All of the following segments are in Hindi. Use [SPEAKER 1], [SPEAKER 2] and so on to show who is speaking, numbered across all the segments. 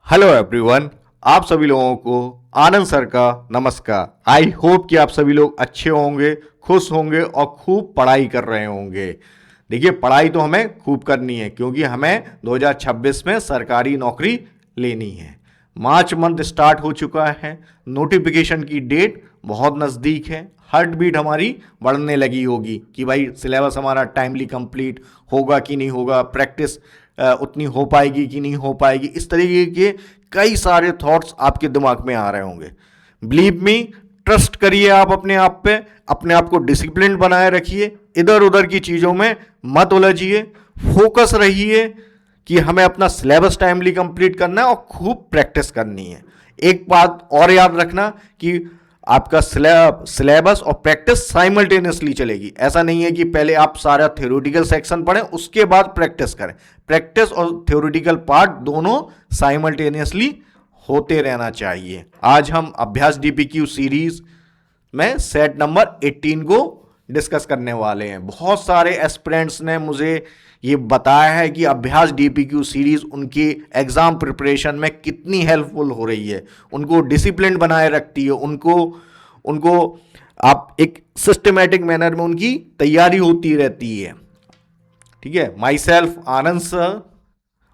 [SPEAKER 1] हेलो एवरीवन, आप सभी लोगों को आनंद सर का नमस्कार। आई होप कि आप सभी लोग अच्छे होंगे, खुश होंगे और खूब पढ़ाई कर रहे होंगे। देखिए, पढ़ाई तो हमें खूब करनी है क्योंकि हमें 2026 में सरकारी नौकरी लेनी है। मार्च मंथ स्टार्ट हो चुका है, नोटिफिकेशन की डेट बहुत नज़दीक है। हार्ट बीट हमारी बढ़ने लगी होगी कि भाई सिलेबस हमारा टाइमली कंप्लीट होगा कि नहीं होगा, प्रैक्टिस उतनी हो पाएगी कि नहीं हो पाएगी। इस तरीके के कई सारे थॉट्स आपके दिमाग में आ रहे होंगे। बिलीव मी, ट्रस्ट करिए आप अपने आप पे, अपने आप को डिसिप्लिन बनाए रखिए, इधर उधर की चीज़ों में मत उलझिए, फोकस रहिए कि हमें अपना सिलेबस टाइमली कंप्लीट करना है और खूब प्रैक्टिस करनी है। एक बात और याद रखना कि आपका सिलेबस और प्रैक्टिस साइमल्टेनियसली चलेगी। ऐसा नहीं है कि पहले आप सारा थ्योरेटिकल सेक्शन पढ़ें उसके बाद प्रैक्टिस करें। प्रैक्टिस और थ्योरेटिकल पार्ट दोनों साइमल्टेनियसली होते रहना चाहिए। आज हम अभ्यास डीपीक्यू सीरीज में सेट नंबर 18 को डिस्कस करने वाले हैं। बहुत सारे एस्पिरेंट्स ने मुझे ये बताया है कि अभ्यास डीपीक्यू सीरीज उनकी एग्जाम प्रिपरेशन में कितनी हेल्पफुल हो रही है, उनको डिसिप्लिन बनाए रखती है, उनको उनको आप एक सिस्टमेटिक मैनर में उनकी तैयारी होती रहती है। ठीक है, माई सेल्फ आनंद सर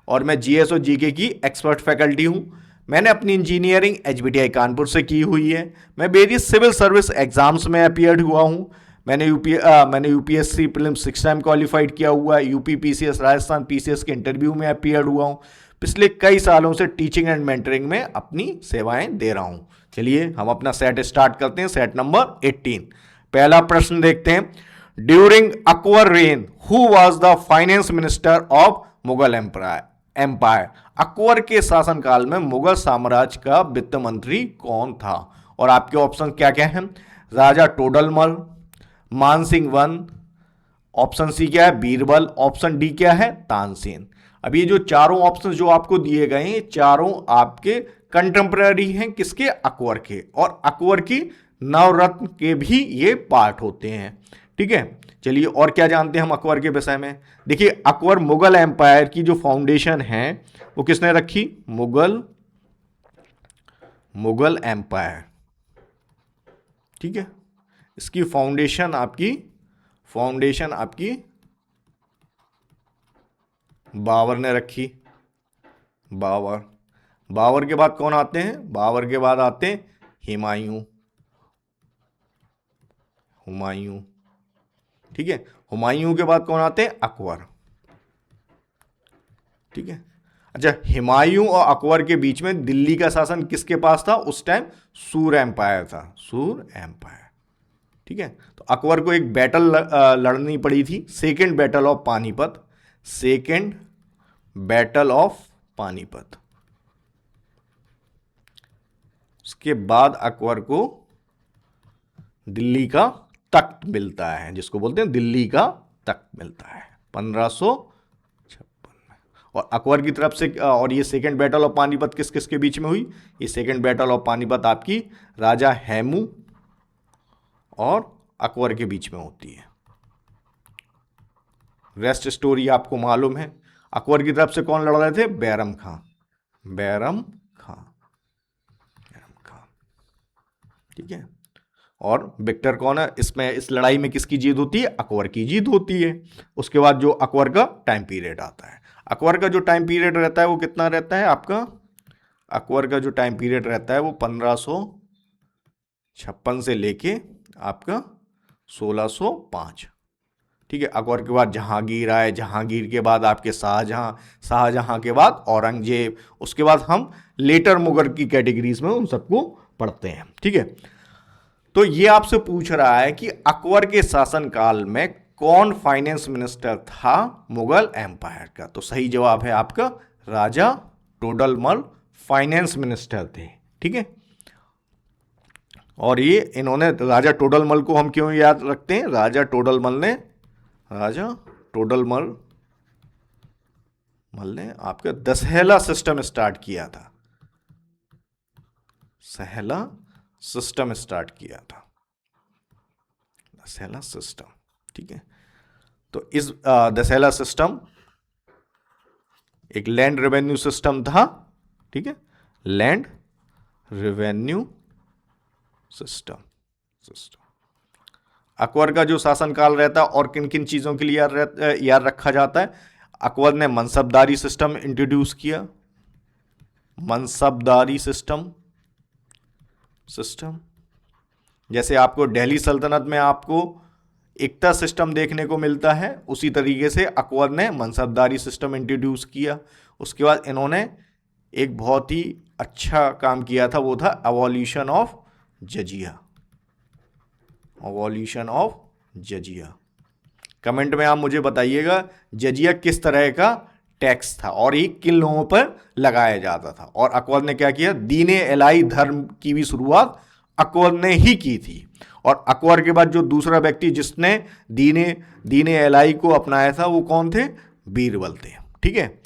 [SPEAKER 1] और मैं जीएस और जीके की एक्सपर्ट फैकल्टी हूँ। मैंने अपनी इंजीनियरिंग एचबीटीआई कानपुर से की हुई है। मैं वेरियस सिविल सर्विस एग्जाम्स में अपीयर्ड हुआ हूँ। मैंने यूपीएससी प्रीलिम्स 6 टाइम क्वालिफाइड किया हुआ है। यूपी पीसीएस, राजस्थान पीसीएस के इंटरव्यू में अपीयर्ड हुआ हूँ। पिछले कई सालों से टीचिंग एंड मेंटरिंग में अपनी सेवाएं दे रहा हूँ। चलिए हम अपना सेट स्टार्ट करते हैं, सेट नंबर 18। पहला प्रश्न देखते हैं। During Akbar rain who was the finance minister of Mughal empire? Akbar के शासनकाल में मुगल साम्राज्य का वित्त मंत्री कौन था? और आपके ऑप्शन क्या क्या हैं? राजा Todarmal, Mansingh one, option C क्या है? बीरबल, ऑप्शन डी क्या है? तानसेन। अब ये जो चारों ऑप्शन जो आपको दिए गए हैं, चारों आपके कंटेम्पररी हैं, किसके? अकबर के। और अकबर की नवरत्न के भी ये पार्ट होते हैं। ठीक है, चलिए और क्या जानते हैं हम अकबर के विषय में। देखिए, अकबर मुगल एम्पायर की जो फाउंडेशन है वो किसने रखी? मुगल एम्पायर। ठीक है, इसकी फाउंडेशन आपकी बाबर ने रखी। बाबर के बाद कौन आते हैं? बाबर के बाद आते हैं हुमायूं। ठीक है, हुमायूं के बाद कौन आते हैं? अकबर। ठीक है, अच्छा, हुमायूं और अकबर के बीच में दिल्ली का शासन किसके पास था उस टाइम? सूर एम्पायर था, सूर एम्पायर। ठीक है, तो अकबर को एक बैटल लड़नी पड़ी थी, सेकेंड बैटल ऑफ पानीपत। उसके बाद अकबर को दिल्ली का तख्त मिलता है, जिसको बोलते हैं दिल्ली का तख्त मिलता है 1556 में। और अकबर की तरफ से, और ये सेकेंड बैटल ऑफ पानीपत किस किस के बीच में हुई? ये सेकेंड बैटल ऑफ पानीपत आपकी राजा हेमू और अकबर के बीच में होती है। रेस्ट स्टोरी आपको मालूम है। अकबर की तरफ से कौन लड़ रहे थे? बैरम खां। ठीक है, और विक्टर कौन है इसमें? इस लड़ाई में किसकी जीत होती है? अकबर की जीत होती है। उसके बाद जो अकबर का टाइम पीरियड आता है, अकबर का जो टाइम पीरियड रहता है वो कितना रहता है आपका? अकबर का जो टाइम पीरियड रहता है वो 1556 से लेके आपका 1605। ठीक है, अकबर के बाद जहांगीर आए, जहांगीर के बाद आपके शाहजहां के बाद औरंगजेब। उसके बाद हम लेटर मुगल की कैटेगरीज में उन सबको पढ़ते हैं। ठीक है, तो ये आपसे पूछ रहा है कि अकबर के शासनकाल में कौन फाइनेंस मिनिस्टर था मुगल एम्पायर का? तो सही जवाब है आपका राजा टोडरमल फाइनेंस मिनिस्टर थे। ठीक है, और ये इन्होंने, राजा टोडरमल को हम क्यों याद रखते हैं? राजा टोडरमल ने आपका दशहला सिस्टम स्टार्ट किया था। दशहला सिस्टम। ठीक है, तो इस दशहला सिस्टम एक लैंड रेवेन्यू सिस्टम था। ठीक है, लैंड रेवेन्यू सिस्टम। अकबर का जो शासनकाल रहता है और किन किन चीजों के लिए याद रखा जाता है, अकबर ने मनसबदारी सिस्टम इंट्रोड्यूस किया, मनसबदारी सिस्टम। जैसे आपको दिल्ली सल्तनत में आपको एकता सिस्टम देखने को मिलता है, उसी तरीके से अकबर ने मनसबदारी सिस्टम इंट्रोड्यूस किया। उसके बाद इन्होंने एक बहुत ही अच्छा काम किया था, वो था abolition of jizya. Abolition of jizya. Comment में आप मुझे बताइएगा जजिया किस तरह का टैक्स था और ये किन लोगों पर लगाया जाता था। और अकबर ने क्या किया, दीने इलाही धर्म की भी शुरुआत अकबर ने ही की थी। और अकबर के बाद जो दूसरा व्यक्ति जिसने दीने इलाही को अपनाया था वो कौन थे, बीरबल थे। ठीक है।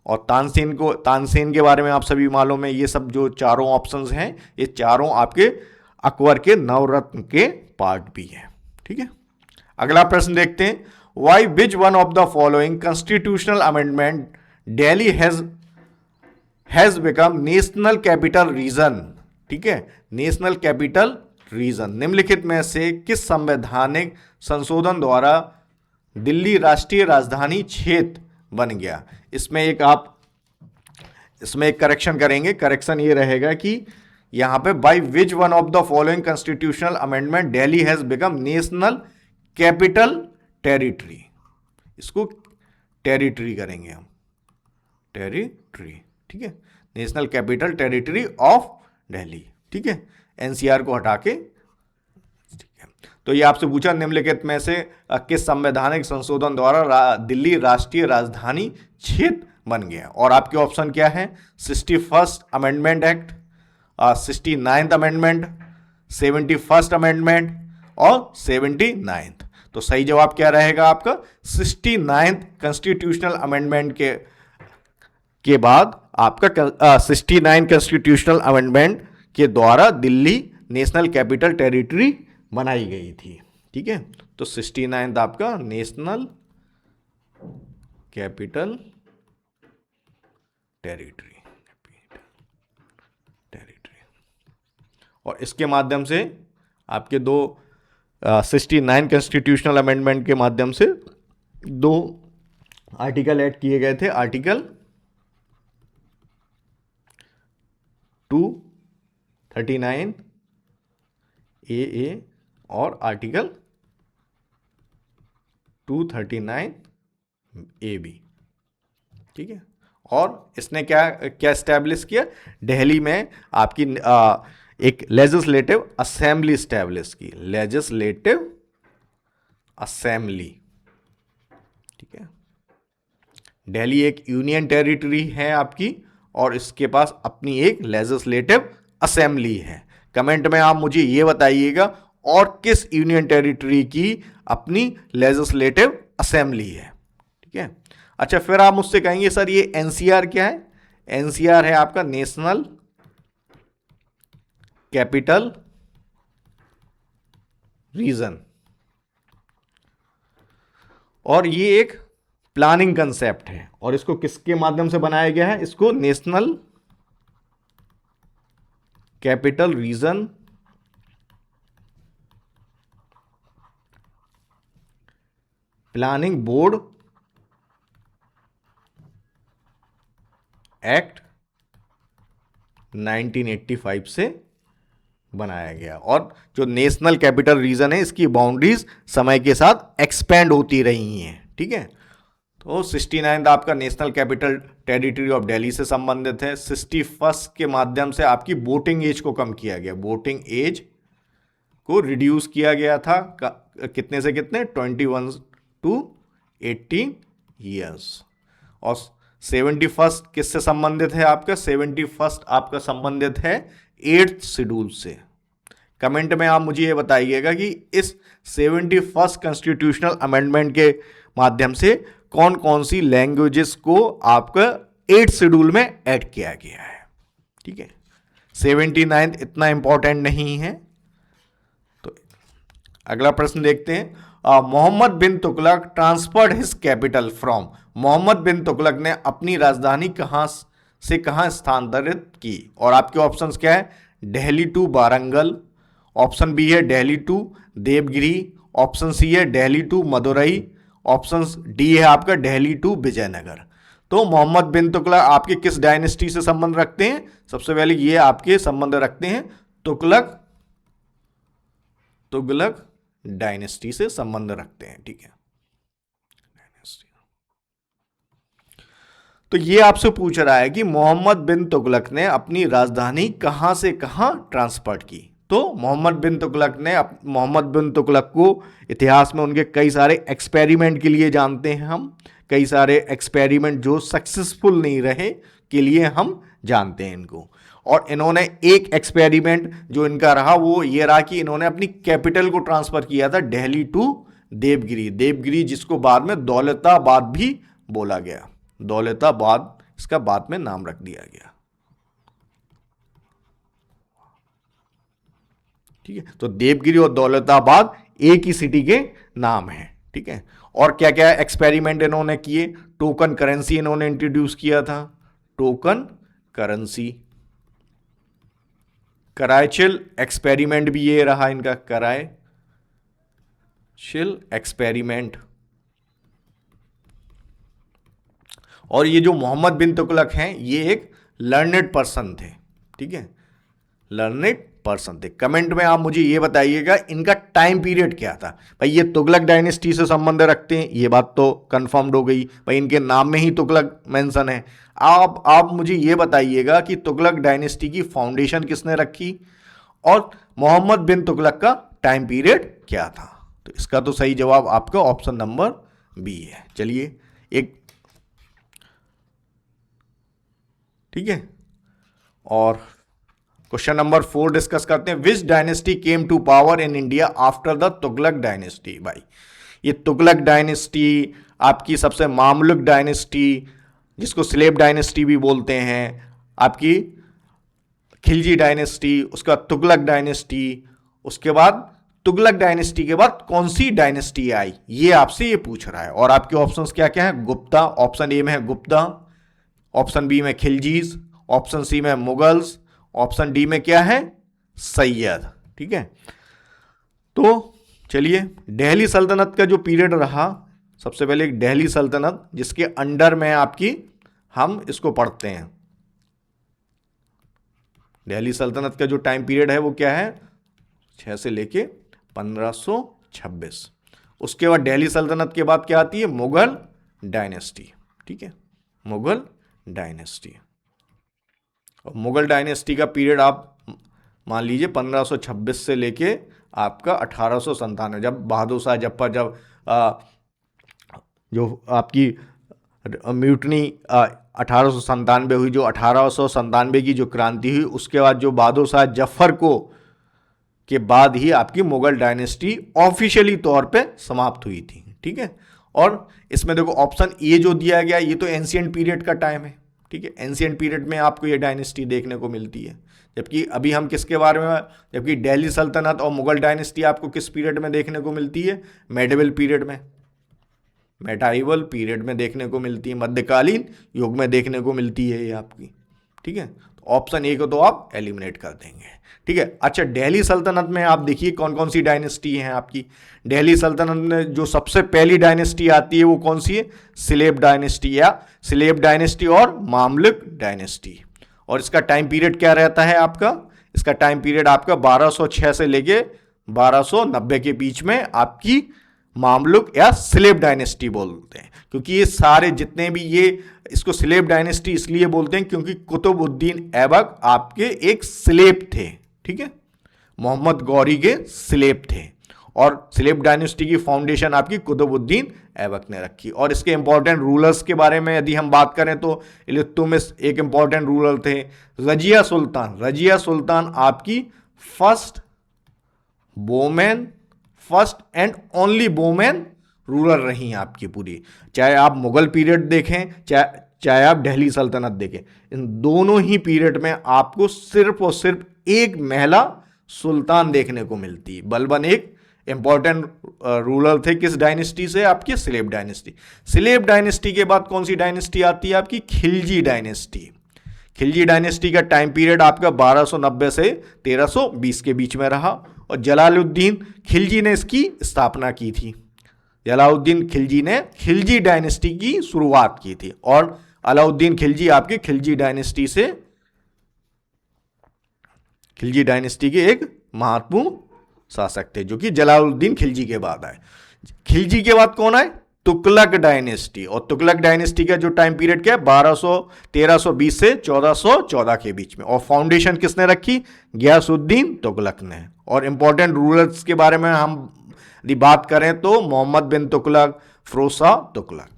[SPEAKER 1] और तानसेन के बारे में आप सभी मालूम है। ये सब जो चारों ऑप्शंस हैं, ये चारों आपके अकबर के नवरत्न के पार्ट भी है। ठीक है। अगला प्रश्न देखते हैं, by which one of the following constitutional amendment Delhi has become national capital region. ठीक है, नेशनल कैपिटल रीजन। निम्नलिखित में से किस संवैधानिक संशोधन द्वारा दिल्ली राष्ट्रीय राजधानी क्षेत्र बन गया। इसमें एक करेक्शन करेंगे। करेक्शन ये रहेगा कि यहां पे by which one of the following constitutional amendment Delhi has become national capital territory. इसको टेरिटरी करेंगे हम, टेरिटरी। ठीक है, national capital territory of Delhi. ठीक है, एनसीआर को हटा के। ठीक है, तो ये आपसे पूछा निम्नलिखित में से किस संवैधानिक संशोधन द्वारा दिल्ली राष्ट्रीय राजधानी क्षेत्र बन गया। और आपके ऑप्शन क्या है, 61st amendment act, 69th amendment, 71st amendment और 79th। तो सही जवाब क्या रहेगा आपका, 69th कॉन्स्टिट्यूशनल अमेंडमेंट के बाद आपका 69 कॉन्स्टिट्यूशनल अमेंडमेंट के द्वारा दिल्ली नेशनल कैपिटल टेरिटरी बनाई गई थी। ठीक है, तो 69 आपका नेशनल कैपिटल टेरिटरी। और इसके माध्यम से आपके 69 कॉन्स्टिट्यूशनल अमेंडमेंट के माध्यम से 2 आर्टिकल ऐड किए गए थे, आर्टिकल 239 ए और आर्टिकल 239 ए बी। ठीक है, और इसने क्या एस्टैब्लिश किया, दिल्ली में आपकी एक लेजिस्लेटिव असेंबली स्टैब्लिश की, लेजिस्लेटिव असेंबली। ठीक है, दिल्ली एक यूनियन टेरिटरी है आपकी और इसके पास अपनी एक लेजिस्लेटिव असेंबली है। कमेंट में आप मुझे ये बताइएगा और किस यूनियन टेरिटरी की अपनी लेजिस्लेटिव असेंबली है। ठीक है, अच्छा, फिर आप मुझसे कहेंगे सर ये एनसीआर क्या है। एनसीआर है आपका नेशनल कैपिटल रीजन। और ये एक प्लानिंग कंसेप्ट है और इसको किसके माध्यम से बनाया गया है, इसको national capital reason planning board act 1985 से बनाया गया। और जो नेशनल कैपिटल रीजन है इसकी बाउंड्रीज समय के साथ एक्सपेंड होती रही हैं। ठीक है, तो 69 आपका national capital territory of Delhi से संबंधित है। 61 के माध्यम से आपकी वोटिंग एज को कम किया गया, वोटिंग एज को रिड्यूस किया गया था कितने से कितने, 21 to 18 ईयर्स। और 71 किससे संबंधित है आपका, 71 आपका संबंधित है 8th शेड्यूल से। कमेंट में आप मुझे ये बताइएगा कि इस 71st कॉन्स्टिट्यूशनल अमेंडमेंट के माध्यम से कौन कौन सी लैंग्वेजेस को आपका 8th शेड्यूल में ऐड किया गया है। ठीक है, 79 इतना इंपॉर्टेंट नहीं है। तो अगला प्रश्न देखते हैं, Muhammad bin Tughlaq transferred his capital from. Muhammad bin Tughlaq ने अपनी राजधानी कहां से कहाँ स्थानांतरित की? और आपके ऑप्शंस क्या है? Delhi to Warangal, option B है Delhi to Devagiri, option C है Delhi to Madurai, option D है आपका दिल्ली टू विजयनगर। तो मोहम्मद बिन तुगलक आपके किस डायनेस्टी से संबंध रखते हैं? सबसे पहले ये आपके संबंध रखते हैं तुगलक डायनेस्टी से संबंध रखते हैं। ठीक है, तो ये आपसे पूछ रहा है कि मोहम्मद बिन तुगलक ने अपनी राजधानी कहां से कहां ट्रांसफर की? तो मोहम्मद बिन तुगलक को इतिहास में उनके कई सारे एक्सपेरिमेंट के लिए जानते हैं हम, कई सारे एक्सपेरिमेंट जो सक्सेसफुल नहीं रहे के लिए हम जानते हैं इनको। और इन्होंने एक एक्सपेरिमेंट जो इनका रहा वो ये रहा कि इन्होंने अपनी कैपिटल को ट्रांसफर किया था दिल्ली टू देवगिरी, जिसको बाद में दौलताबाद भी बोला गया। दौलताबाद इसका बाद में नाम रख दिया गया। ठीक है, तो देवगिरी और दौलताबाद एक ही सिटी के नाम है। ठीक है, और क्या क्या एक्सपेरिमेंट इन्होंने किए? टोकन करेंसी इन्होंने इंट्रोड्यूस किया था, टोकन करेंसी। करायचिल एक्सपेरिमेंट भी ये रहा इनका, करायचिल एक्सपेरिमेंट। और ये जो मोहम्मद बिन तुगलक हैं ये एक लर्नेड पर्सन थे। ठीक है, लर्नेड पर्सन थे। कमेंट में आप मुझे ये बताइएगा इनका टाइम पीरियड क्या था। भाई ये तुगलक डायनेस्टी से संबंध रखते हैं, ये बात तो कंफर्म्ड हो गई, भाई इनके नाम में ही तुगलक मेंशन है। आप मुझे ये बताइएगा कि तुगलक डायनेस्टी की फाउंडेशन किसने रखी और मोहम्मद बिन तुगलक का टाइम पीरियड क्या था? तो इसका तो सही जवाब आपका ऑप्शन नंबर बी है। चलिए एक, ठीक है, और क्वेश्चन नंबर 4 डिस्कस करते हैं। Which dynasty came to power in India after the Tughlaq dynasty? भाई ये तुगलक डायनेस्टी आपकी सबसे मामलुक डायनेस्टी, जिसको स्लेव डायनेस्टी भी बोलते हैं, आपकी खिलजी डायनेस्टी, उसका तुगलक डायनेस्टी, उसके बाद तुगलक डायनेस्टी के बाद कौन सी डायनेस्टी आई, ये आपसे ये पूछ रहा है। और आपके ऑप्शंस क्या क्या है? गुप्ता, ऑप्शन ए में है गुप्ता, ऑप्शन बी में खिलजीज, ऑप्शन सी में मुगल्स, ऑप्शन डी में क्या है? सैयद। ठीक है, तो चलिए दिल्ली सल्तनत का जो पीरियड रहा, सबसे पहले एक दिल्ली सल्तनत जिसके अंडर में आपकी हम इसको पढ़ते हैं। दिल्ली सल्तनत का जो टाइम पीरियड है वो क्या है? 6 से लेके 1526। उसके बाद दिल्ली सल्तनत के बाद क्या आती है? मुगल डायनेस्टी। ठीक है, मुगल डायनेस्टी। और मुगल डायनेस्टी का पीरियड आप मान लीजिए 1526 से लेके आपका 1897, जब बहादुर शाह जफर जब जो आपकी म्यूटनी 1897 हुई, जो 1897 की जो क्रांति हुई, उसके बाद जो बहादुर शाह जफर को के बाद ही आपकी मुगल डायनेस्टी ऑफिशियली तौर पे समाप्त हुई थी। ठीक है, और इसमें देखो ऑप्शन ए जो दिया गया ये तो एंशिएंट पीरियड का टाइम है। ठीक है, एंशिएंट पीरियड में आपको ये डायनेस्टी देखने को मिलती है। जबकि अभी हम किसके बारे में, जबकि दिल्ली सल्तनत और मुगल डायनेस्टी आपको किस पीरियड में देखने को मिलती है? मेडिवल पीरियड में, मेटाइवल पीरियड में देखने को मिलती है, मध्यकालीन युग में देखने को मिलती है ये आपकी। ठीक है, तो ऑप्शन ए को तो आप एलिमिनेट कर देंगे। ठीक है, अच्छा दिल्ली सल्तनत में आप देखिए कौन कौन सी डायनेस्टी हैं आपकी। दिल्ली सल्तनत में जो सबसे पहली डायनेस्टी आती है वो कौन सी है? स्लेव डायनेस्टी, या स्लेव डायनेस्टी और मामलुक डायनेस्टी। और इसका टाइम पीरियड क्या रहता है आपका? इसका टाइम पीरियड आपका 1206 से लेके 1290 के बीच में आपकी मामलुक या स्लेव डायनेस्टी बोलते हैं। क्योंकि ये सारे जितने भी ये इसको स्लेव डायनेस्टी इसलिए बोलते हैं क्योंकि कुतुबुद्दीन ऐबक आपके एक स्लेव थे। ठीक है, मोहम्मद गौरी के स्लेव थे, और स्लेव डायनेस्टी की फाउंडेशन आपकी कुतुबुद्दीन ऐबक ने रखी। और इसके इंपॉर्टेंट रूलर्स के बारे में यदि हम बात करें तो इल्तुतमिश एक इंपॉर्टेंट रूलर थे। रजिया सुल्तान, रजिया सुल्तान आपकी first and only women ruler रही हैं आपकी पूरी। चाहे आप मुगल पीरियड देखें, चाहे आप दिल्ली सल्तनत देखें, इन दोनों ही पीरियड में आपको सिर्फ और सिर्फ एक महिला सुल्तान देखने को मिलती है। बलबन एक इंपॉर्टेंट रूलर थे किस डायनेस्टी से? आपकी स्लेव डायनेस्टी। स्लेव डायनेस्टी के बाद कौन सी डायनेस्टी आती है आपकी? खिलजी डायनेस्टी। खिलजी डायनेस्टी का टाइम पीरियड आपका 1290 से 1320 के बीच में रहा और जलालुद्दीन खिलजी ने इसकी स्थापना की थी। जलालुद्दीन खिलजी ने खिलजी डायनेस्टी की शुरुआत की थी और अलाउद्दीन खिलजी आपके खिलजी डायनेस्टी के एक महत्वपूर्ण शासक थे जो कि जलालुद्दीन खिलजी के बाद आए। खिलजी के बाद कौन आए? तुगलक डायनेस्टी। और तुगलक डायनेस्टी का जो टाइम पीरियड क्या है? 1320 से 1414 के बीच में। और फाउंडेशन किसने रखी? गियासुद्दीन तुगलक ने। और इंपॉर्टेंट रूलर्स के बारे में हम यदि बात करें तो मोहम्मद बिन तुगलक, फिरोज शाह तुगलक।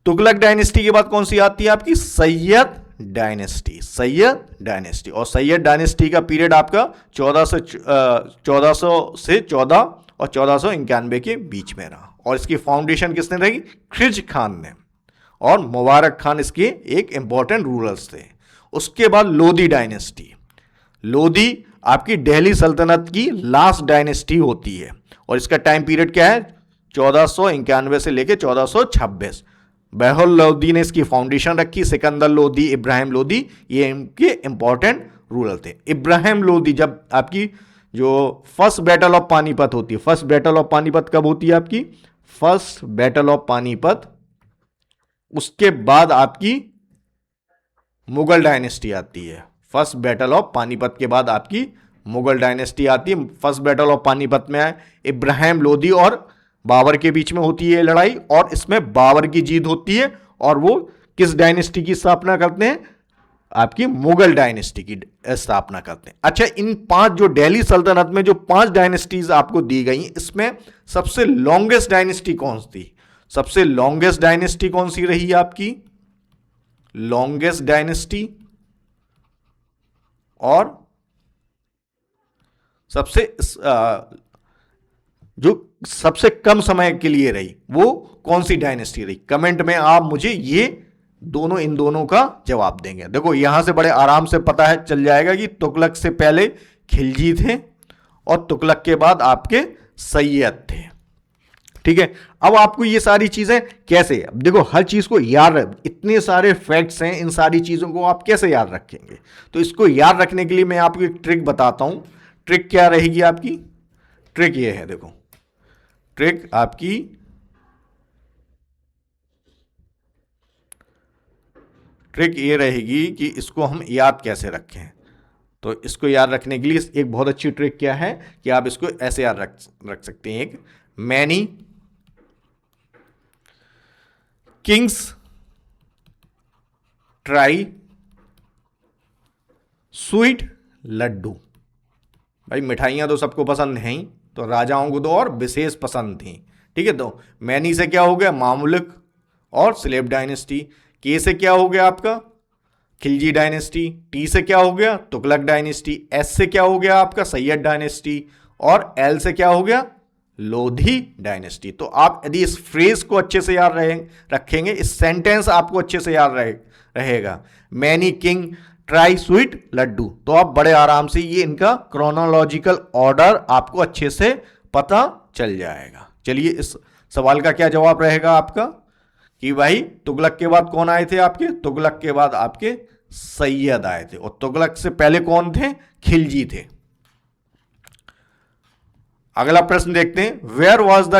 [SPEAKER 1] तुगलक डायनेस्टी के बाद कौन सी आती है आपकी? सैयद डायनेस्टी। सैयद डायनेस्टी। और सैयद डायनेस्टी का पीरियड आपका 1400 से 14 और 1491 के बीच में रहा। और इसकी फाउंडेशन किसने रही? खिज खान ने। और मुबारक खान इसके एक इंपॉर्टेंट रूलर्स थे। उसके बाद लोधी डायनेस्टी। लोधी आपकी दिल्ली सल्तनत की लास्ट डायनेस्टी होती है और इसका टाइम पीरियड क्या है? 1491 से लेकर 1426। बहल लोधी ने इसकी फाउंडेशन रखी। सिकंदर लोधी, इब्राहिम लोधी, ये इनके इंपॉर्टेंट रूलर थे। इब्राहिम लोधी, जब आपकी जो फर्स्ट बैटल ऑफ पानीपत होती है, फर्स्ट बैटल ऑफ पानीपत कब होती है आपकी? फर्स्ट बैटल ऑफ पानीपत, उसके बाद आपकी मुगल डायनेस्टी आती है। फर्स्ट बैटल ऑफ पानीपत के बाद आपकी मुगल डायनेस्टी आती है। फर्स्ट बैटल ऑफ पानीपत में इब्राहिम लोधी और बाबर के बीच में होती है लड़ाई और इसमें बाबर की जीत होती है और वो किस डायनेस्टी की स्थापना करते हैं? आपकी मुगल डायनेस्टी की स्थापना करते हैं। अच्छा, इन 5 जो दिल्ली सल्तनत में जो 5 डायनेस्टीज आपको दी गई, इसमें सबसे लॉन्गेस्ट डायनेस्टी कौन सी? सबसे लॉन्गेस्ट डायनेस्टी कौन सी रही है आपकी? Longest dynasty. और जो सबसे कम समय के लिए रही, वो कौन सी डायनेस्टी रही? कमेंट में आप मुझे ये इन दोनों का जवाब देंगे। देखो यहां से बड़े आराम से पता है चल जाएगा कि तुगलक से पहले खिलजी थे और तुगलक के बाद आपके सैयद थे। ठीक है, अब आपको ये सारी चीजें कैसे, अब देखो हर चीज को याद, इतने सारे फैक्ट्स हैं, इन सारी चीजों को आप कैसे याद रखेंगे? तो इसको याद रखने के लिए मैं आपको एक ट्रिक बताता हूं। ट्रिक क्या रहेगी आपकी? ट्रिक ये है, देखो ट्रिक आपकी ट्रिक ये रहेगी कि इसको हम याद कैसे रखें। तो इसको याद रखने के लिए एक बहुत अच्छी ट्रिक क्या है कि आप इसको ऐसे याद रख सकते हैं। एक, many kings try sweet laddu. भाई मिठाइयां तो सबको पसंद हैं ही, तो राजाओं को तो और विशेष पसंद थी। ठीक है, तो मैनी से क्या हो गया? मामुलिक और स्लेव डायनेस्टी। के से क्या हो गया आपका? खिलजी डायनेस्टी। टी से क्या हो गया? तुगलक डायनेस्टी। एस से क्या हो गया आपका? सैयद डायनेस्टी। और एल से क्या हो गया? लोधी डायनेस्टी। तो आप यदि इस फ्रेज को अच्छे से याद रखेंगे, इस सेंटेंस आपको अच्छे से याद रहेगा, many king try sweet laddu, तो आप बड़े आराम से ये इनका क्रोनोलॉजिकल ऑर्डर आपको अच्छे से पता चल जाएगा। चलिए, इस सवाल का क्या जवाब रहेगा आपका कि भाई तुगलक के बाद कौन आए थे आपके? तुगलक के बाद आपके सैयद आए थे और तुगलक से पहले कौन थे? खिलजी थे। अगला प्रश्न देखते हैं, where was the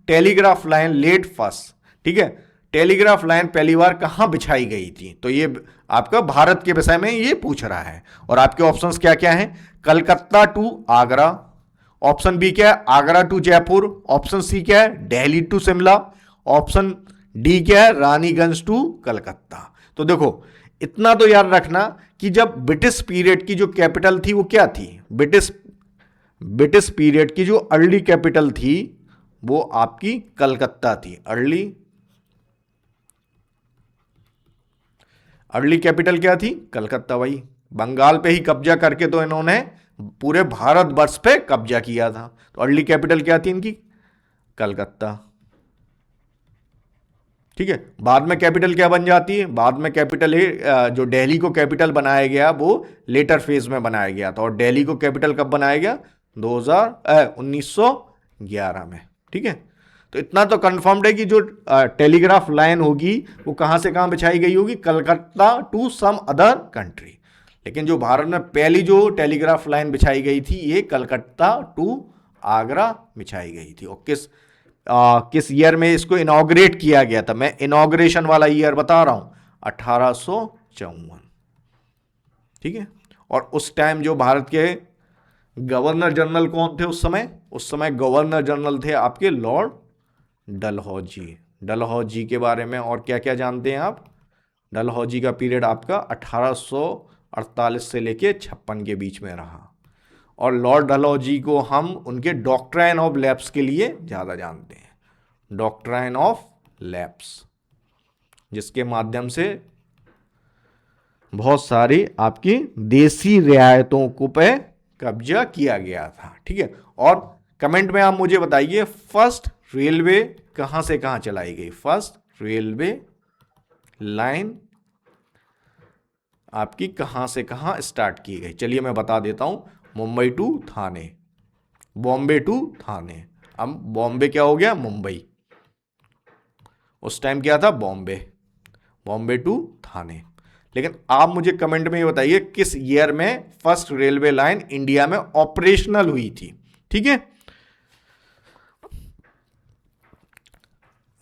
[SPEAKER 1] telegraph line laid first? ठीक है, टेलीग्राफ लाइन पहली बार कहां बिछाई गई थी? तो ये आपका भारत के विषय में ये पूछ रहा है। और आपके ऑप्शंस क्या क्या हैं? Calcutta to Agra, option B क्या है? Agra to Jaipur, option C क्या है? Delhi to Shimla, option D क्या है? रानीगंज टू कलकत्ता। तो देखो इतना तो याद रखना कि जब ब्रिटिश पीरियड की जो कैपिटल थी वो क्या थी? ब्रिटिश पीरियड की जो अर्ली कैपिटल थी वो आपकी कलकत्ता थी। अर्ली कैपिटल क्या थी? कलकत्ता। भाई बंगाल पे ही कब्जा करके तो इन्होंने पूरे भारतवर्ष पे कब्जा किया था। तो अर्ली कैपिटल क्या थी इनकी? कलकत्ता। ठीक है, बाद में कैपिटल क्या बन जाती है? बाद में कैपिटल जो दिल्ली को कैपिटल बनाया गया वो लेटर फेज में बनाया गया था। और दिल्ली को कैपिटल कब बनाया गया? 1911 में। ठीक है, तो इतना तो कंफर्म्ड है कि जो टेलीग्राफ लाइन होगी वो कहां से कहां बिछाई गई होगी, Calcutta to some other country. लेकिन जो भारत में पहली जो टेलीग्राफ लाइन बिछाई गई थी ये कलकत्ता टू आगरा बिछाई गई थी। और किस ईयर में इसको इनॉग्रेट किया गया था, मैं इनॉग्रेशन वाला ईयर बता रहा हूं, 1854। ठीक है। और उस टाइम जो भारत के गवर्नर जनरल कौन थे उस समय गवर्नर जनरल थे आपके लॉर्ड डलहौजी। डलहौजी के बारे में और क्या क्या जानते हैं आप? डलहौजी का पीरियड आपका 1848 से लेके 56 के बीच में रहा। और लॉर्ड डलहौजी को हम उनके डॉक्ट्राइन ऑफ लैप्स के लिए ज़्यादा जानते हैं, डॉक्ट्राइन ऑफ लैप्स, जिसके माध्यम से बहुत सारी आपकी देसी रियायतों को पे कब्जा किया गया था। ठीक है। और कमेंट में आप मुझे बताइए फर्स्ट रेलवे कहां से कहां चलाई गई, फर्स्ट रेलवे लाइन आपकी कहां से कहां स्टार्ट की गई। चलिए मैं बता देता हूं, मुंबई टू थाने, बॉम्बे टू थाने। अब बॉम्बे क्या हो गया, मुंबई। उस टाइम क्या था, बॉम्बे, बॉम्बे टू थाने। लेकिन आप मुझे कमेंट में ये बताइए किस ईयर में फर्स्ट रेलवे लाइन इंडिया में ऑपरेशनल हुई थी। ठीक है।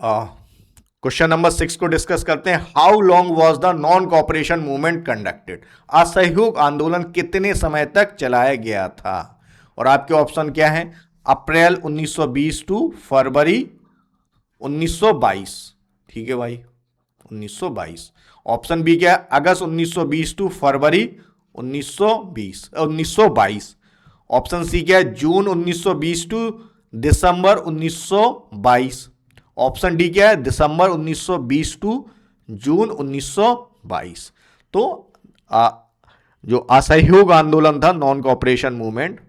[SPEAKER 1] क्वेश्चन नंबर 6 को डिस्कस करते हैं। How long was the non cooperation movement conducted? असहयोग आंदोलन कितने समय तक चलाया गया था? और आपके ऑप्शन क्या हैं? अप्रैल 1920 टू फरवरी 1922। ठीक है भाई, 1922। ऑप्शन बी क्या है? अगस्त 1920 टू फरवरी 1922। ऑप्शन सी क्या है? जून 1920 टू दिसंबर 1922। ऑप्शन डी क्या है? दिसंबर 1920 टू जून 1922। तो जो असहयोग आंदोलन था, नॉन कॉपरेशन मूवमेंट,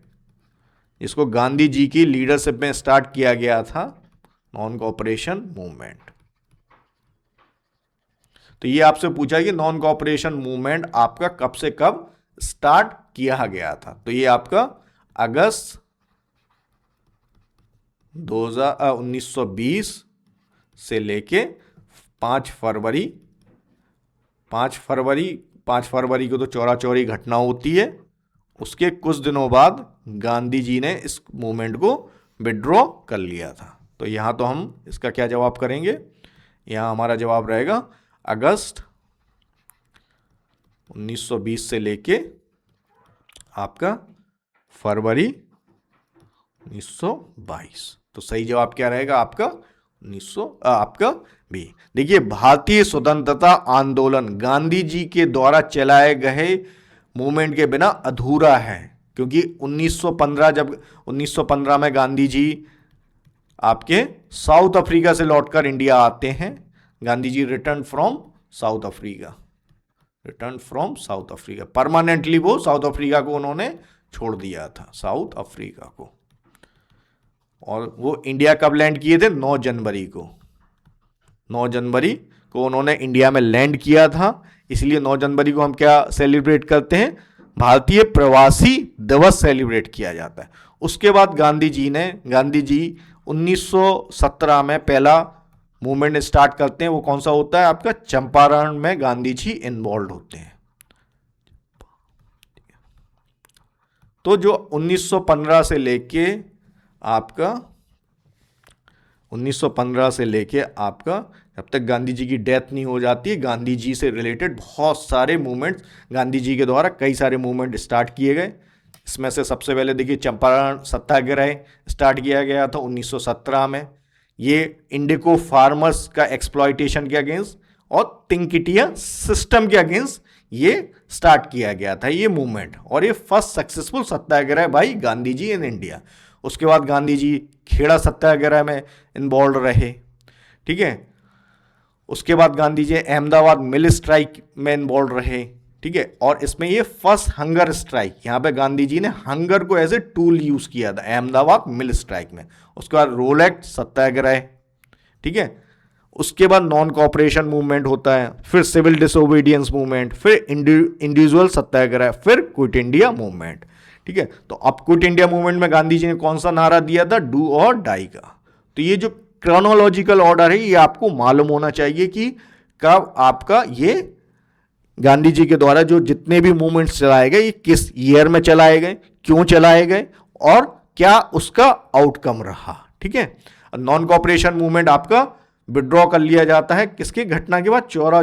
[SPEAKER 1] जिसको गांधी जी की लीडरशिप में स्टार्ट किया गया था, नॉन कॉपरेशन मूवमेंट। तो ये आपसे पूछा कि नॉन कॉपरेशन मूवमेंट आपका कब से कब स्टार्ट किया गया था। तो ये आपका अगस्त 1920 से लेके 5 फरवरी को तो चौरा चौरी घटना होती है, उसके कुछ दिनों बाद गांधी जी ने इस मूवमेंट को विड्रॉ कर लिया था। तो यहां तो हम इसका क्या जवाब करेंगे? यहां हमारा जवाब रहेगा अगस्त 1920 से लेके आपका फरवरी 1922। तो सही जवाब क्या रहेगा आपका? आपका बी। देखिए, भारतीय स्वतंत्रता आंदोलन गांधी जी के द्वारा चलाए गए मूवमेंट के बिना अधूरा है, क्योंकि 1915 में गांधी जी आपके साउथ अफ्रीका से लौटकर इंडिया आते हैं। Gandhi ji return from South Africa, permanently वो साउथ अफ्रीका को उन्होंने छोड़ दिया था, साउथ अफ्रीका को। और वो इंडिया कब लैंड किए थे? 9 जनवरी को उन्होंने इंडिया में लैंड किया था। इसलिए 9 जनवरी को हम क्या सेलिब्रेट करते हैं? भारतीय प्रवासी दिवस सेलिब्रेट किया जाता है। उसके बाद गांधी जी 1917 में पहला मूवमेंट स्टार्ट करते हैं। वो कौन सा होता है आपका? चंपारण में गांधी जी इन्वॉल्व होते हैं। तो जो 1915 से लेके आपका जब तक गांधी जी की डेथ नहीं हो जाती है, गांधी जी से रिलेटेड बहुत सारे मूवमेंट्स गांधी जी के द्वारा कई सारे मूवमेंट स्टार्ट किए गए। इसमें से सबसे पहले देखिए चंपारण सत्याग्रह स्टार्ट किया गया था 1917 में। ये इंडिको फार्मर्स का एक्सप्लॉयटेशन के अगेंस्ट और तिनकिटिया सिस्टम के अगेंस्ट ये स्टार्ट किया गया था ये मूवमेंट। और ये फर्स्ट सक्सेसफुल सत्याग्रह भाई गांधी जी इन इंडिया। उसके बाद गांधी जी खेड़ा सत्याग्रह में इन्वॉल्व रहे। ठीक है। उसके बाद गांधी जी अहमदाबाद मिल स्ट्राइक में इन्वॉल्व रहे। ठीक है। और इसमें ये फर्स्ट हंगर स्ट्राइक, यहां पे गांधी जी ने हंगर को एज ए टूल यूज किया था अहमदाबाद मिल स्ट्राइक में। उसके बाद रोल एक्ट सत्याग्रह। ठीक है। उसके बाद नॉन कॉपरेशन मूवमेंट होता है, फिर सिविल डिसोबीडियंस मूवमेंट, फिर इंडिविजुअल सत्याग्रह, फिर क्विट इंडिया मूवमेंट। ठीक है। तो अब क्विट इंडिया मूवमेंट में गांधी जी ने कौन सा नारा दिया था? डू और डाई का। तो ये जो क्रोनोलॉजिकल ऑर्डर है, ये आपको मालूम होना चाहिए कि कब आपका ये गांधी जी के द्वारा जो जितने भी मूवमेंट्स चलाए गए ये किस ईयर में चलाए गए, क्यों चलाए गए और क्या उसका आउटकम रहा। ठीक है, नॉन कॉपरेशन मूवमेंट आपका विड्रॉ कर लिया जाता है किसकी घटना के बाद, चौरा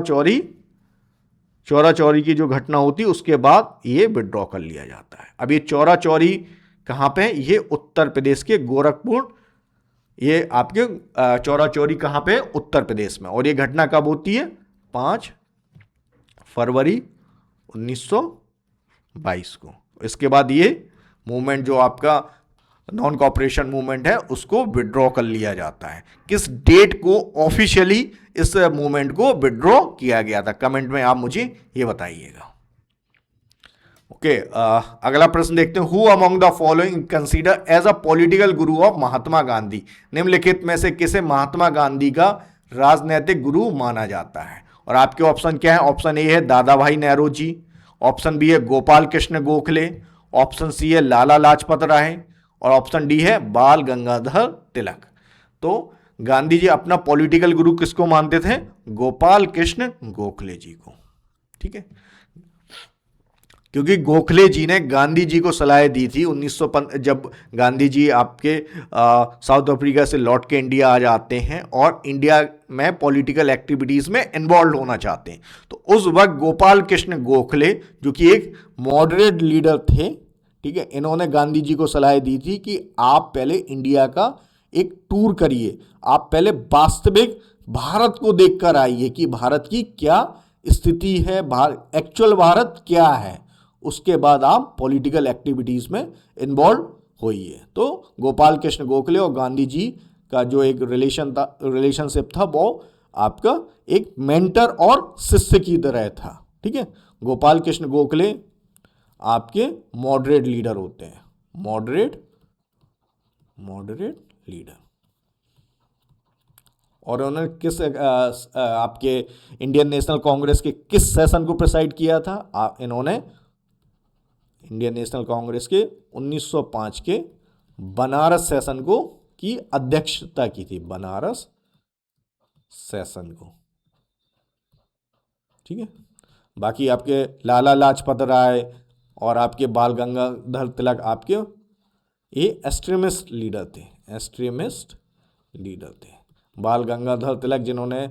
[SPEAKER 1] चौरी की जो घटना होती है उसके बाद ये विड्रॉ कर लिया जाता है। अब ये चौरा चौरी कहां पे है, ये उत्तर प्रदेश के गोरखपुर, ये आपके चौरा चौरी कहां पे, उत्तर प्रदेश में। और ये घटना कब होती है, 5 फरवरी 1922 को। इसके बाद ये मूवमेंट जो आपका नॉन कॉपरेशन मूवमेंट है उसको विड्रॉ कर लिया जाता है। किस डेट को ऑफिशियली इस मूवमेंट को विड्रॉ किया गया था, कमेंट में आप मुझे ये बताइएगा। ओके, अगला प्रश्न देखते हैं। Who among the following consider as a political guru of Mahatma Gandhi. निम्नलिखित में से किसे महात्मा गांधी का राजनैतिक गुरु माना जाता है। और आपके ऑप्शन क्या है, ऑप्शन ए है Dadabhai Nehru, option B है गोपाल कृष्ण गोखले, ऑप्शन सी है लाला लाजपत राय और ऑप्शन डी है बाल गंगाधर तिलक। तो गांधी जी अपना पॉलिटिकल गुरु किसको मानते थे, गोपाल कृष्ण गोखले जी को। ठीक है, क्योंकि गोखले जी ने गांधी जी को सलाह दी थी 1905 जब गांधी जी आपके साउथ अफ्रीका से लौट के इंडिया आ जाते हैं और इंडिया में पॉलिटिकल एक्टिविटीज़ में इन्वॉल्व होना चाहते हैं। तो उस वक्त गोपाल कृष्ण गोखले जो कि एक मॉडरेट लीडर थे, ठीक है, इन्होंने गांधी जी को सलाह दी थी कि आप पहले इंडिया का एक टूर करिए, आप पहले वास्तविक भारत को देखकर आइए कि भारत की क्या स्थिति है, एक्चुअल भारत क्या है, उसके बाद आप पॉलिटिकल एक्टिविटीज़ में इन्वॉल्व होइए। तो गोपाल कृष्ण गोखले और गांधी जी का जो एक रिलेशनशिप था वो आपका एक मेंटर और शिष्य की तरह था। ठीक है, गोपाल कृष्ण गोखले आपके मॉडरेट लीडर होते हैं, मॉडरेट लीडर। और उन्होंने किस आपके इंडियन नेशनल कांग्रेस के किस सेशन को प्रिसाइड किया था, इन्होंने इंडियन नेशनल कांग्रेस के 1905 के बनारस सेशन को की अध्यक्षता की थी, बनारस सेशन को। ठीक है, बाकी आपके लाला लाजपत राय और आपके बाल गंगाधर तिलक आपके ये एक्सट्रीमिस्ट लीडर थे, एक्सट्रीमिस्ट लीडर थे। बाल गंगाधर तिलक जिन्होंने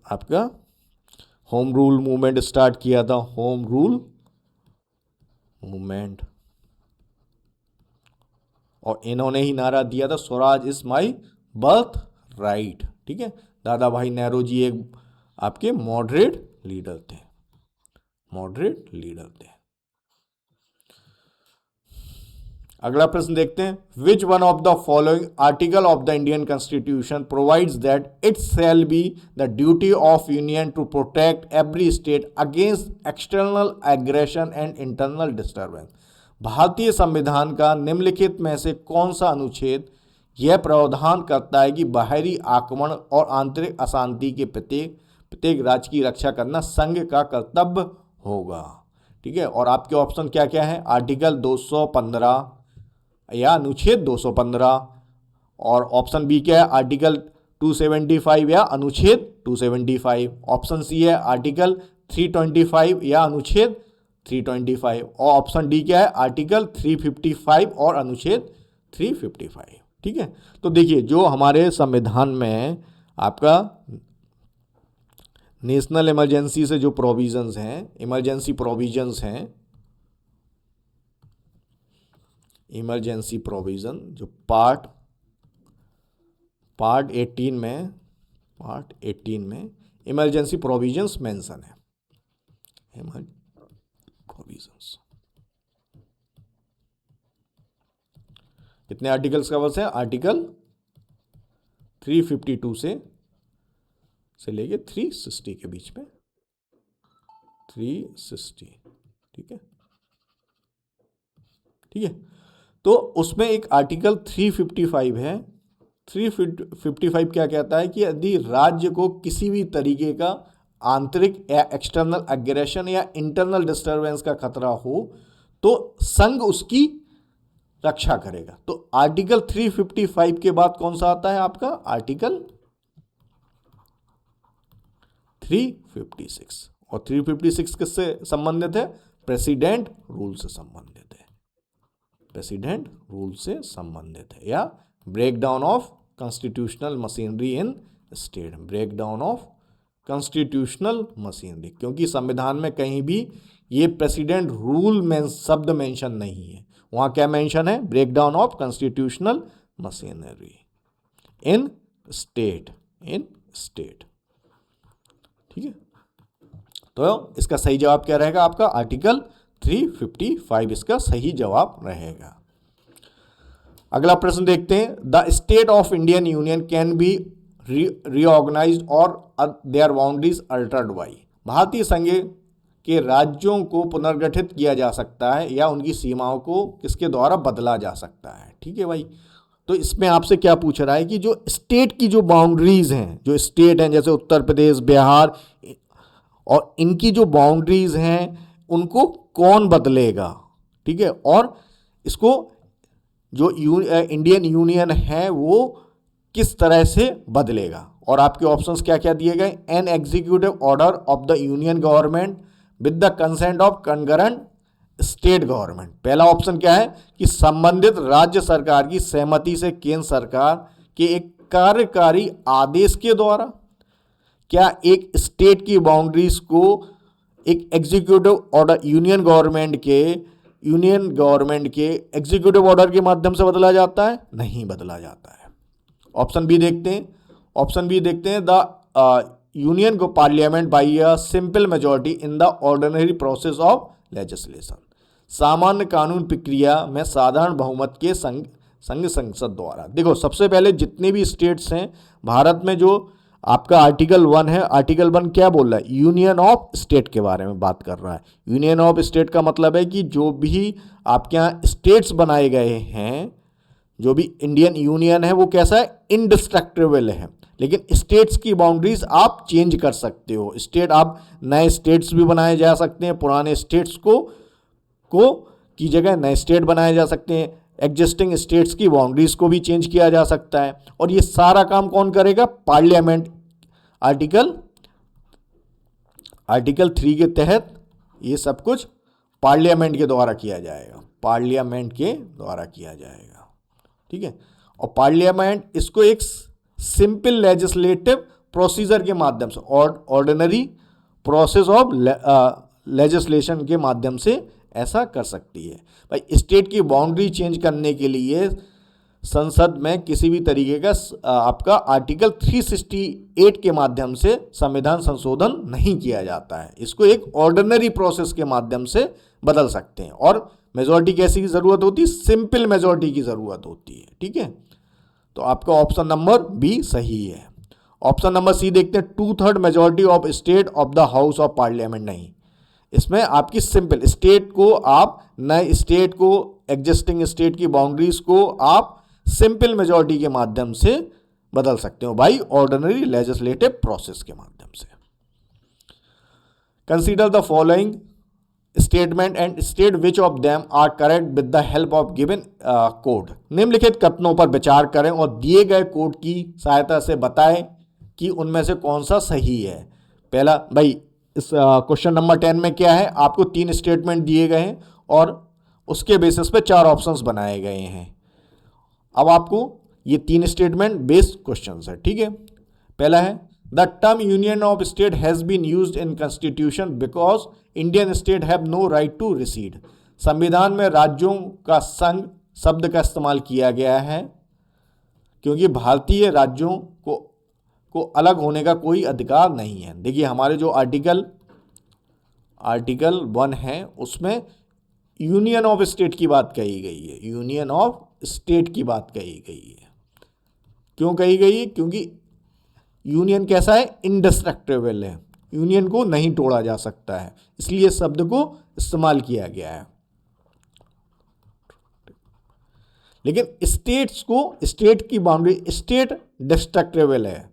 [SPEAKER 1] आपका होम रूल मूवमेंट स्टार्ट किया था, होम रूल मूवमेंट, और इन्होंने ही नारा दिया था Swaraj is my birth right. ठीक है, दादा भाई नेहरू जी एक आपके मॉडरेट लीडर थे, मॉडरेट लीडर थे। अगला प्रश्न देखते हैं। Which one of the following article of the Indian constitution provides that it shall be the duty of union to protect every state against external aggression and internal disturbance. भारतीय संविधान का निम्नलिखित में से कौन सा अनुच्छेद यह प्रावधान करता है कि बाहरी आक्रमण और आंतरिक अशांति के प्रत्येक राज्य की रक्षा करना संघ का कर्तव्य होगा। ठीक है, और आपके ऑप्शन क्या क्या है, आर्टिकल 215 या अनुच्छेद 215, और ऑप्शन बी क्या है, आर्टिकल 275 या अनुच्छेद 275, ऑप्शन सी है आर्टिकल 325 या अनुच्छेद 325, और ऑप्शन डी क्या है, आर्टिकल 355 और अनुच्छेद 355। ठीक है, तो देखिए जो हमारे संविधान में आपका नेशनल इमरजेंसी से जो प्रोविजंस हैं, इमरजेंसी प्रोविजंस हैं, इमरजेंसी प्रोविजन जो पार्ट 18 में इमरजेंसी प्रोविजंस मेंशन है, प्रोविजंस कितने आर्टिकल्स कवर्स हैं, आर्टिकल 352 से लेके 360 के बीच में, 360। ठीक है, ठीक है, तो उसमें एक आर्टिकल 355 है। 355 क्या कहता है कि यदि राज्य को किसी भी तरीके का आंतरिक या एक्सटर्नल एग्रेशन या इंटरनल डिस्टर्बेंस का खतरा हो तो संघ उसकी रक्षा करेगा। तो आर्टिकल 355 के बाद कौन सा आता है आपका? आर्टिकल 356। और 356 किससे संबंधित है? प्रेसिडेंट रूल से संबंधित है। प्रेसिडेंट रूल से संबंधित है, या break down of constitutional machinery in state. Break down of constitutional machinery, क्योंकि संविधान में कहीं भी ये प्रेसिडेंट रूल में शब्द मेंशन नहीं है। वहां क्या मेंशन है? Break down of constitutional machinery in state. In state, ठीक है। तो इसका सही जवाब क्या रहेगा आपका? आर्टिकल 355 इसका सही जवाब रहेगा। अगला प्रश्न देखते हैं। The state of Indian union can be reorganised और देयर बाउंड्रीज अल्टर्ड बाई। भारतीय संघ के राज्यों को पुनर्गठित किया जा सकता है या उनकी सीमाओं को किसके द्वारा बदला जा सकता है, ठीक है भाई। तो इसमें आपसे क्या पूछ रहा है कि जो स्टेट की जो बाउंड्रीज हैं, जो स्टेट हैं जैसे उत्तर प्रदेश, बिहार, और इनकी जो बाउंड्रीज हैं उनको कौन बदलेगा, ठीक है। और इसको जो इंडियन यूनियन है वो किस तरह से बदलेगा। और आपके ऑप्शंस क्या क्या दिए गए? An executive order of the union government with the consent of concurrent state government. पहला ऑप्शन क्या है कि संबंधित राज्य सरकार की सहमति से केंद्र सरकार के एक कार्यकारी आदेश के द्वारा। क्या एक स्टेट की बाउंड्रीज को एक एग्जीक्यूटिव ऑर्डर यूनियन गवर्नमेंट के एग्जीक्यूटिव ऑर्डर के माध्यम से बदला जाता है? नहीं बदला जाता है। ऑप्शन बी देखते हैं। ऑप्शन बी देखते हैं। द यूनियन को parliament by a simple majority in the ordinary process of legislation. सामान्य कानून प्रक्रिया में साधारण बहुमत के संग संसद द्वारा। देखो, सबसे पहले जितने भी स्टेट्स हैं भारत में, जो आपका आर्टिकल 1 है, आर्टिकल 1 क्या बोल रहा है? यूनियन ऑफ स्टेट के बारे में बात कर रहा है। यूनियन ऑफ स्टेट का मतलब है कि जो भी आपके यहाँ स्टेट्स बनाए गए हैं, जो भी इंडियन यूनियन है वो कैसा है? इनडिस्ट्रक्टिबल है। लेकिन स्टेट्स की बाउंड्रीज आप चेंज कर सकते हो। स्टेट आप नए स्टेट्स भी बनाए जा सकते हैं, पुराने स्टेट्स को की जगह नए स्टेट बनाए जा सकते हैं। एग्जिस्टिंग स्टेट्स की बाउंड्रीज को भी चेंज किया जा सकता है। और ये सारा काम कौन करेगा? पार्लियामेंट। आर्टिकल 3 के तहत ये सब कुछ पार्लियामेंट के द्वारा किया जाएगा। पार्लियामेंट के द्वारा किया जाएगा, ठीक है। और पार्लियामेंट इसको एक सिंपल लेजिस्लेटिव प्रोसीजर के माध्यम से, ऑर्डिनरी प्रोसेस ऑफ लेजिस्लेशन के माध्यम से ऐसा कर सकती है। भाई, स्टेट की बाउंड्री चेंज करने के लिए संसद में किसी भी तरीके का आपका आर्टिकल 368 के माध्यम से संविधान संशोधन नहीं किया जाता है। इसको एक ऑर्डिनरी प्रोसेस के माध्यम से बदल सकते हैं। और मेजॉरिटी कैसी की जरूरत होती है? सिंपल मेजॉरिटी की जरूरत होती है, ठीक है। तो आपका ऑप्शन नंबर बी सही है। ऑप्शन नंबर सी देखते हैं। 2/3 majority of state of the house of parliament. नहीं, इसमें आपकी सिंपल स्टेट को आप नए स्टेट को, एग्जिस्टिंग स्टेट की बाउंड्रीज को आप सिंपल मेजॉरिटी के माध्यम से बदल सकते हो बाई ऑर्डिनरी लेजिस्लेटिव प्रोसेस के माध्यम से। Consider the following statement and state which of them are correct with the help of given code. निम्नलिखित कथनों पर विचार करें और दिए गए कोड की सहायता से बताएं कि उनमें से कौन सा सही है। पहला भाई, इस क्वेश्चन नंबर 10 में क्या है? आपको 3 स्टेटमेंट दिए गए हैं और उसके बेसिस पे 4 ऑप्शंस बनाए गए हैं। अब आपको ये 3 स्टेटमेंट बेस्ड क्वेश्चंस है, ठीक है। पहला है the term union of state has been used in constitution because Indian state have no right to recede. संविधान में राज्यों का संघ शब्द का इस्तेमाल किया गया है क्योंकि भारतीय राज्यों को अलग होने का कोई अधिकार नहीं है। देखिए, हमारे जो आर्टिकल 1 है उसमें यूनियन ऑफ स्टेट की बात कही गई है। यूनियन ऑफ स्टेट की बात कही गई है। क्यों कही गई है? क्योंकि यूनियन कैसा है? इंडिस्ट्रक्टिबल है। यूनियन को नहीं तोड़ा जा सकता है, इसलिए शब्द को इस्तेमाल किया गया है। लेकिन स्टेट की बाउंड्री, स्टेट डिस्ट्रक्टिबल है।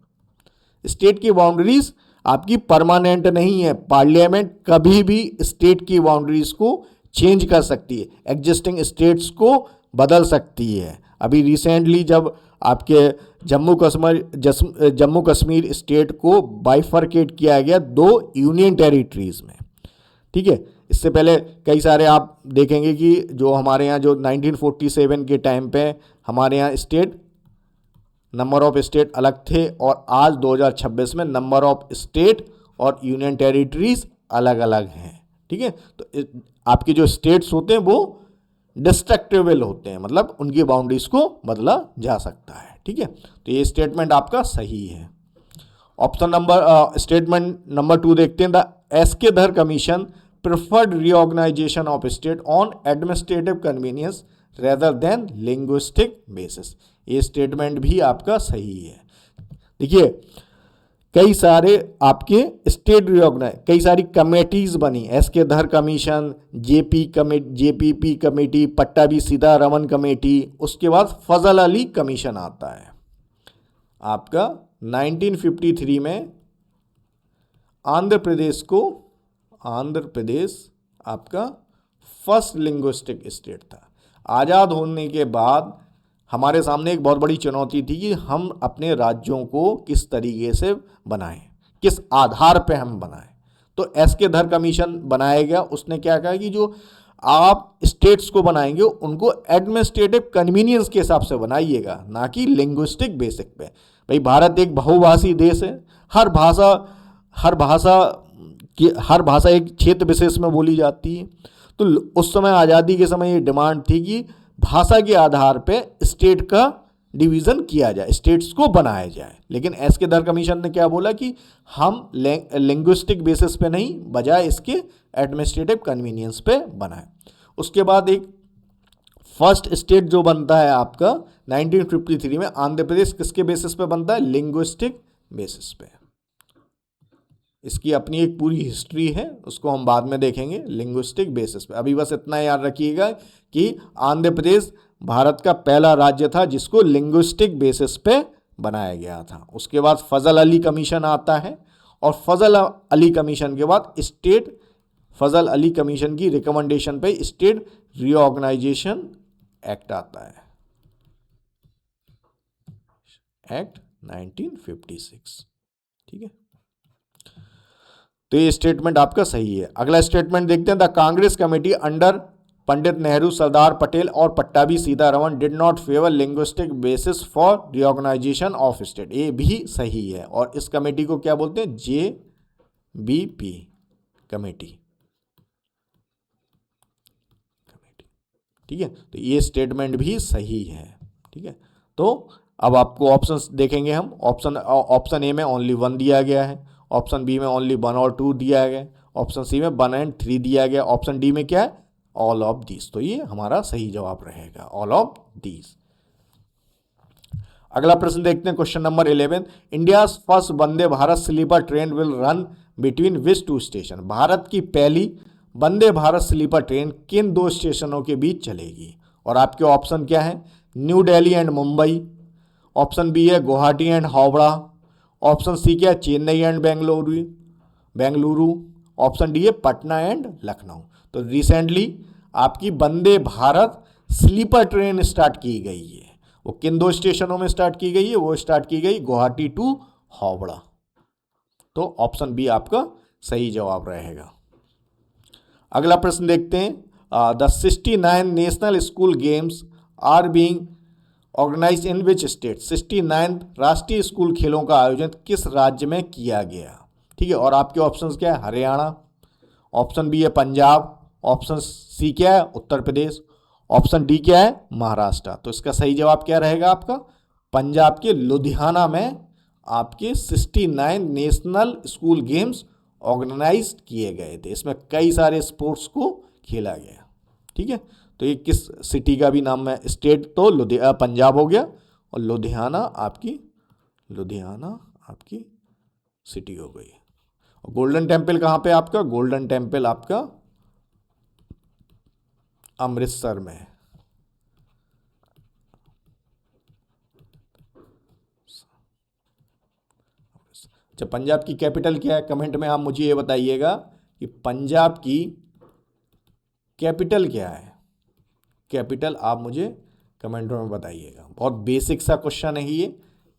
[SPEAKER 1] स्टेट की बाउंड्रीज आपकी परमानेंट नहीं है। पार्लियामेंट कभी भी स्टेट की बाउंड्रीज को चेंज कर सकती है। एग्जिस्टिंग स्टेट्स को बदल सकती है। अभी रिसेंटली जब आपके जम्मू कश्मीर स्टेट को बाइफरकेट किया गया दो यूनियन टेरिटरीज में, ठीक है। इससे पहले कई सारे आप देखेंगे कि जो हमारे यहाँ जो 1947 के टाइम पे हमारे यहाँ स्टेट, नंबर ऑफ स्टेट अलग थे, और आज 2026 में नंबर ऑफ स्टेट और यूनियन टेरिटरीज अलग अलग हैं, ठीक है। तो आपके जो स्टेट्स होते हैं वो डिस्ट्रक्टेबल होते हैं, मतलब उनकी बाउंड्रीज को बदला जा सकता है, ठीक है। तो ये स्टेटमेंट आपका सही है। ऑप्शन नंबर स्टेटमेंट नंबर 2 देखते हैं। द एसके धर commission preferred reorganisation of state on administrative convenience rather than linguistic basis. ये स्टेटमेंट भी आपका सही है। देखिए कई सारे आपके स्टेट रिऑर्गेनाइज, कई सारी कमेटीज बनी, एसके धर commission, JPP committee, Pattabhi Sitharaman committee, उसके बाद फजल अली कमीशन आता है आपका 1953 में। आंध्र प्रदेश आपका फर्स्ट लिंग्विस्टिक स्टेट था। आज़ाद होने के बाद हमारे सामने एक बहुत बड़ी चुनौती थी कि हम अपने राज्यों को किस तरीके से बनाएं, किस आधार पे हम बनाएं। तो एसके धर कमीशन बनाया गया। उसने क्या कहा कि जो आप स्टेट्स को बनाएंगे उनको एडमिनिस्ट्रेटिव कन्वीनियंस के हिसाब से बनाइएगा, ना कि लिंग्विस्टिक बेसिक पे। भाई भारत एक बहुभाषी देश है, हर भाषा एक क्षेत्र विशेष में बोली जाती है। तो उस समय आज़ादी के समय ये डिमांड थी कि भाषा के आधार पे स्टेट का डिवीज़न किया जाए, स्टेट्स को बनाया जाए। लेकिन एसके धर कमीशन ने क्या बोला कि हम लिंग्विस्टिक बेसिस पे नहीं, बजाय इसके एडमिनिस्ट्रेटिव कन्वीनियंस पे बनाएं। उसके बाद एक फर्स्ट स्टेट जो बनता है आपका 1953 में आंध्र प्रदेश, किसके बेसिस पे बनता है? लिंग्विस्टिक बेसिस पे। इसकी अपनी एक पूरी हिस्ट्री है, उसको हम बाद में देखेंगे लिंग्विस्टिक बेसिस पे। अभी बस इतना याद रखिएगा कि आंध्र प्रदेश भारत का पहला राज्य था जिसको लिंग्विस्टिक बेसिस पे बनाया गया था। उसके बाद फजल अली कमीशन आता है, और फजल अली कमीशन के बाद फजल अली कमीशन की रिकमेंडेशन पे स्टेट रीऑर्गेनाइजेशन एक्ट आता है, एक्ट 1956, ठीक है। तो ये स्टेटमेंट आपका सही है। अगला स्टेटमेंट देखते हैं। The Congress committee under Pandit Nehru, Sardar Patel और Pattabhi Sitharaman did not favour linguistic basis for reorganisation of state. ये भी सही है, और इस कमेटी को क्या बोलते हैं? JBP कमेटी, ठीक है। तो ये स्टेटमेंट भी सही है, ठीक है। तो अब आपको ऑप्शंस देखेंगे हम। ऑप्शन ए में ओनली 1 दिया गया है, ऑप्शन बी में ओनली 1 और 2 दिया गया, ऑप्शन सी में 1 और 3 दिया गया, ऑप्शन डी में क्या है? All of these. तो ये हमारा सही जवाब रहेगा, ऑल ऑफ दीज। अगला प्रश्न देखते हैं, question number 11। India first Vande Bharat sleeper train will run between which 2 station. भारत की पहली वंदे भारत स्लीपर ट्रेन किन 2 स्टेशनों के बीच चलेगी? और आपके ऑप्शन क्या है? New Delhi and Mumbai, option B है Guwahati and Howrah, option C क्या है? Chennai and Bengaluru, option D है पटना एंड लखनऊ। तो रिसेंटली आपकी Vande Bharat sleeper train start की गई है, वो किन 2 स्टेशनों में स्टार्ट की गई है? वो स्टार्ट की गई गुवाहाटी टू हावड़ा। तो ऑप्शन बी आपका सही जवाब रहेगा। अगला प्रश्न देखते हैं। The 69 national school games are being organise in which state. 69 राष्ट्रीय स्कूल खेलों का आयोजन किस राज्य में किया गया? ठीक है। और आपके ऑप्शंस क्या है? हरियाणा, ऑप्शन बी है पंजाब, ऑप्शन सी क्या है? उत्तर प्रदेश, ऑप्शन डी क्या है? महाराष्ट्र। तो इसका सही जवाब क्या रहेगा आपका? पंजाब के लुधियाना में आपके 69 नेशनल स्कूल गेम्स ऑर्गेनाइज किए गए थे। इसमें कई सारे स्पोर्ट्स को खेला गया, ठीक है। तो ये किस सिटी का भी नाम है? स्टेट तो पंजाब हो गया, और लुधियाना आपकी सिटी हो गई। और गोल्डन टेम्पल कहाँ पे आपका? गोल्डन टेम्पल आपका अमृतसर में है। अच्छा, पंजाब की कैपिटल क्या है? कमेंट में आप मुझे ये बताइएगा कि पंजाब की कैपिटल क्या है। कैपिटल आप मुझे कमेंटों में बताइएगा। बहुत बेसिक सा क्वेश्चन है ये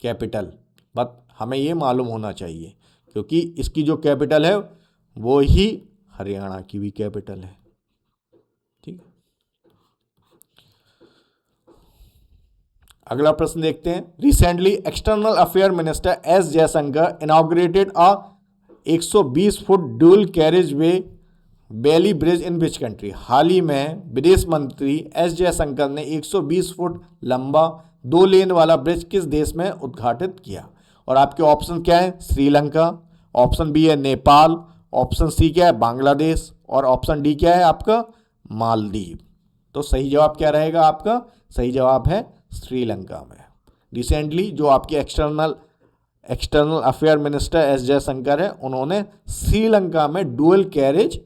[SPEAKER 1] कैपिटल, बट हमें ये मालूम होना चाहिए क्योंकि इसकी जो कैपिटल है वो ही हरियाणा की भी कैपिटल है। ठीक है, अगला प्रश्न देखते हैं। Recently external affair minister S Jaishankar inaugurated a 120 foot dual carriageway Bailey bridge in which country. हाल ही में विदेश मंत्री एस जयशंकर ने 120 फुट लंबा 2 लेन वाला ब्रिज किस देश में उद्घाटित किया? और आपके ऑप्शन क्या है? श्रीलंका, ऑप्शन बी है नेपाल, ऑप्शन सी क्या है? बांग्लादेश, और ऑप्शन डी क्या है आपका? मालदीव। तो सही जवाब क्या रहेगा आपका? सही जवाब है श्रीलंका में। रिसेंटली जो आपके external affair minister S Jaishankar है, उन्होंने श्रीलंका में डुअल कैरेज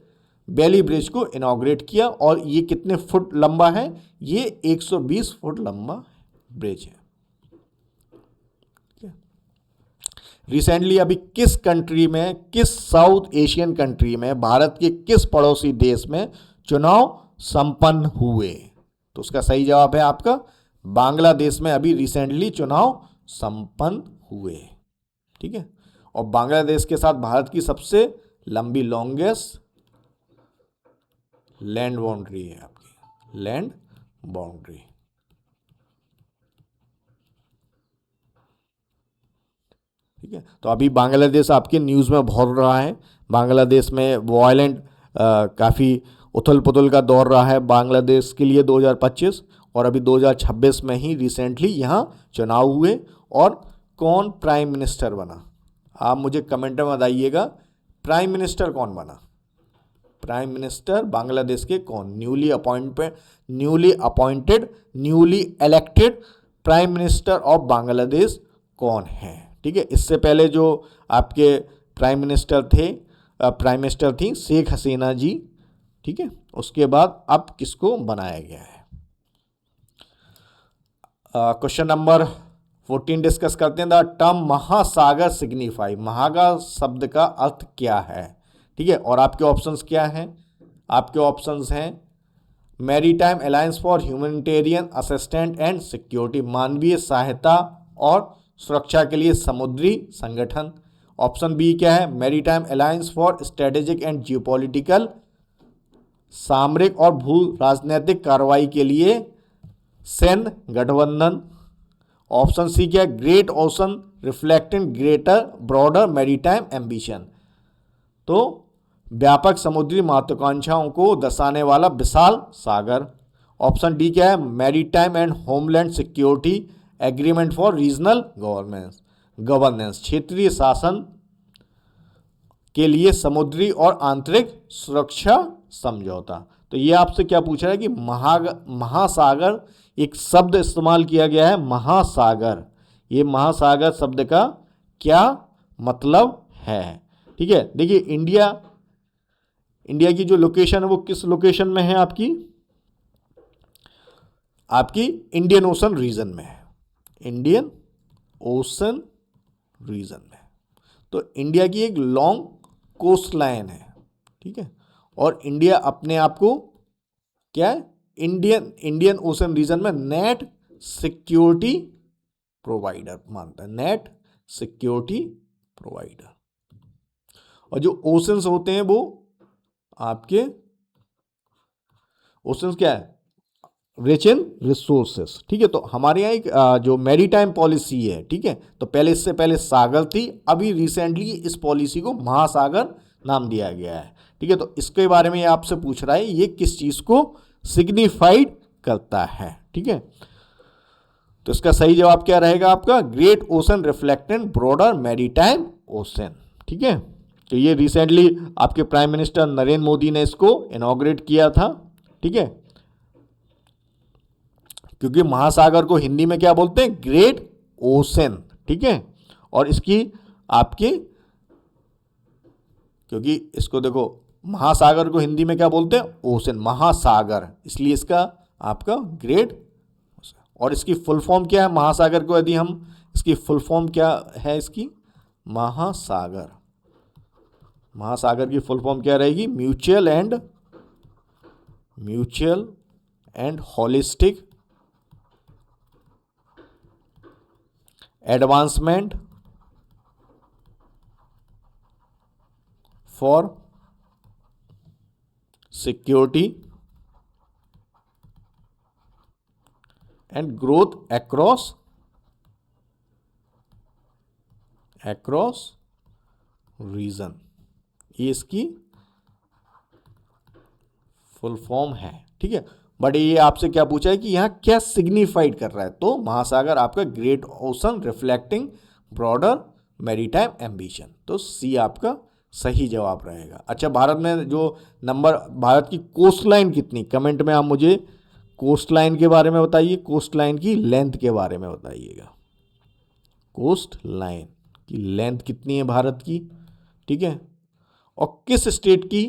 [SPEAKER 1] बेली ब्रिज को इनॉग्रेट किया। और ये कितने फुट लंबा है? ये 120 फुट लंबा ब्रिज है। रिसेंटली अभी किस कंट्री में, किस साउथ एशियन कंट्री में, भारत के किस पड़ोसी देश में चुनाव संपन्न हुए? तो उसका सही जवाब है आपका बांग्लादेश में अभी रिसेंटली चुनाव संपन्न हुए। ठीक है, और बांग्लादेश के साथ भारत की सबसे लंबी लॉन्गेस्ट लैंड बाउंड्री है आपकी, लैंड बाउंड्री। ठीक है, तो अभी बांग्लादेश आपके न्यूज़ में भर रहा है। बांग्लादेश में वायलेंट काफ़ी उथल पुथल का दौर रहा है बांग्लादेश के लिए 2025, और अभी 2026 में ही रिसेंटली यहाँ चुनाव हुए। और कौन प्राइम मिनिस्टर बना? आप मुझे कमेंट में बताइएगा, प्राइम मिनिस्टर कौन बना? प्राइम मिनिस्टर बांग्लादेश के कौन? Newly appointed newly elected prime minister of Bangladesh कौन है? ठीक है, इससे पहले जो आपके प्राइम मिनिस्टर थी शेख हसीना जी। ठीक है, उसके बाद अब किसको बनाया गया है? क्वेश्चन नंबर 14 डिस्कस करते हैं। द टर्म महासागर सिग्निफाई, महासागर शब्द का अर्थ क्या है? ठीक है, और आपके ऑप्शंस क्या हैं? आपके ऑप्शंस हैं maritime alliance for humanitarian assistant and security, मानवीय सहायता और सुरक्षा के लिए समुद्री संगठन। ऑप्शन बी क्या है? Maritime alliance for strategic and geopolitical, सामरिक और भू राजनीतिक कार्रवाई के लिए सैन्य गठबंधन। ऑप्शन सी क्या है? Great ocean reflecting greater broader maritime ambition, तो व्यापक समुद्री महत्वाकांक्षाओं को दर्शाने वाला विशाल सागर। ऑप्शन डी क्या है? Maritime and homeland security agreement for regional governance, क्षेत्रीय शासन के लिए समुद्री और आंतरिक सुरक्षा समझौता। तो ये आपसे क्या पूछ रहा है कि महासागर, एक शब्द इस्तेमाल किया गया है महासागर, ये महासागर शब्द का क्या मतलब है? ठीक है, देखिए इंडिया की जो लोकेशन है वो किस लोकेशन में है? आपकी इंडियन ओशन रीजन में है, इंडियन ओशन रीजन में। तो इंडिया की एक लॉन्ग कोस्ट लाइन है। ठीक है, और इंडिया अपने आप को क्या है? इंडियन ओशन रीजन में नेट सिक्योरिटी प्रोवाइडर मानता है, नेट सिक्योरिटी प्रोवाइडर। और जो ओशंस होते हैं वो आपके ओशंस क्या है? Rich in resources. ठीक है, तो हमारे यहाँ एक जो मैरीटाइम पॉलिसी है, ठीक है, तो पहले इससे पहले सागर थी, अभी रिसेंटली इस पॉलिसी को महासागर नाम दिया गया है। ठीक है, तो इसके बारे में आपसे पूछ रहा है ये किस चीज को सिग्निफाइड करता है? ठीक है, तो इसका सही जवाब क्या रहेगा आपका? Great ocean reflectant broader maritime ocean. ठीक है, तो ये रिसेंटली आपके प्राइम मिनिस्टर नरेंद्र मोदी ने इसको इनॉग्रेट किया था। ठीक है, क्योंकि महासागर को हिंदी में क्या बोलते हैं? Great ocean. ठीक है, और इसकी आपकी, क्योंकि इसको देखो महासागर को हिंदी में क्या बोलते हैं? ओशन, महासागर, इसलिए इसका आपका ग्रेट। और इसकी फुल फॉर्म क्या है महासागर को? यदि हम इसकी फुल फॉर्म क्या है इसकी? महासागर की फुल फॉर्म क्या रहेगी? Mutual and holistic advancement for security and growth across region, ये इसकी फुल फॉर्म है। ठीक है, बट ये आपसे क्या पूछा है कि यहां क्या सिग्निफाइड कर रहा है, तो महासागर आपका great ocean reflecting broader maritime ambition, तो सी आपका सही जवाब रहेगा। अच्छा, भारत में जो नंबर, भारत की कोस्ट लाइन कितनी, कमेंट में आप मुझे कोस्ट लाइन के बारे में बताइए, कोस्ट लाइन की लेंथ के बारे में बताइएगा। कोस्ट लाइन की लेंथ कितनी है भारत की, ठीक है, और किस स्टेट की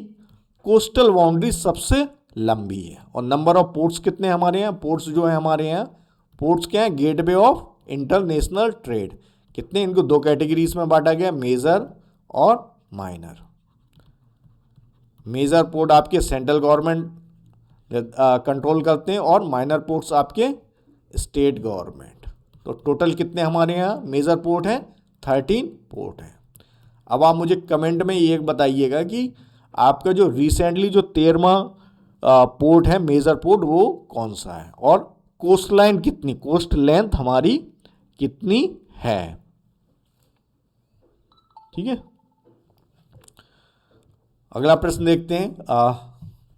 [SPEAKER 1] कोस्टल बाउंड्री सबसे लंबी है, और नंबर ऑफ पोर्ट्स कितने हमारे यहाँ, पोर्ट्स जो है हमारे यहाँ, पोर्ट्स क्या है, गेटवे ऑफ इंटरनेशनल ट्रेड, कितने, इनको दो कैटेगरीज में बांटा गया, मेजर और माइनर। मेजर पोर्ट आपके सेंट्रल गवर्नमेंट कंट्रोल करते हैं और माइनर पोर्ट्स आपके स्टेट गवर्नमेंट। तो टोटल कितने हमारे यहाँ मेजर पोर्ट हैं, 13 पोर्ट हैं। अब आप मुझे कमेंट में ये बताइएगा कि आपका जो रिसेंटली जो 13वां पोर्ट है मेजर पोर्ट, वो कौन सा है, और कोस्ट लाइन कितनी, कोस्ट लेंथ हमारी कितनी है। ठीक है, अगला प्रश्न देखते हैं।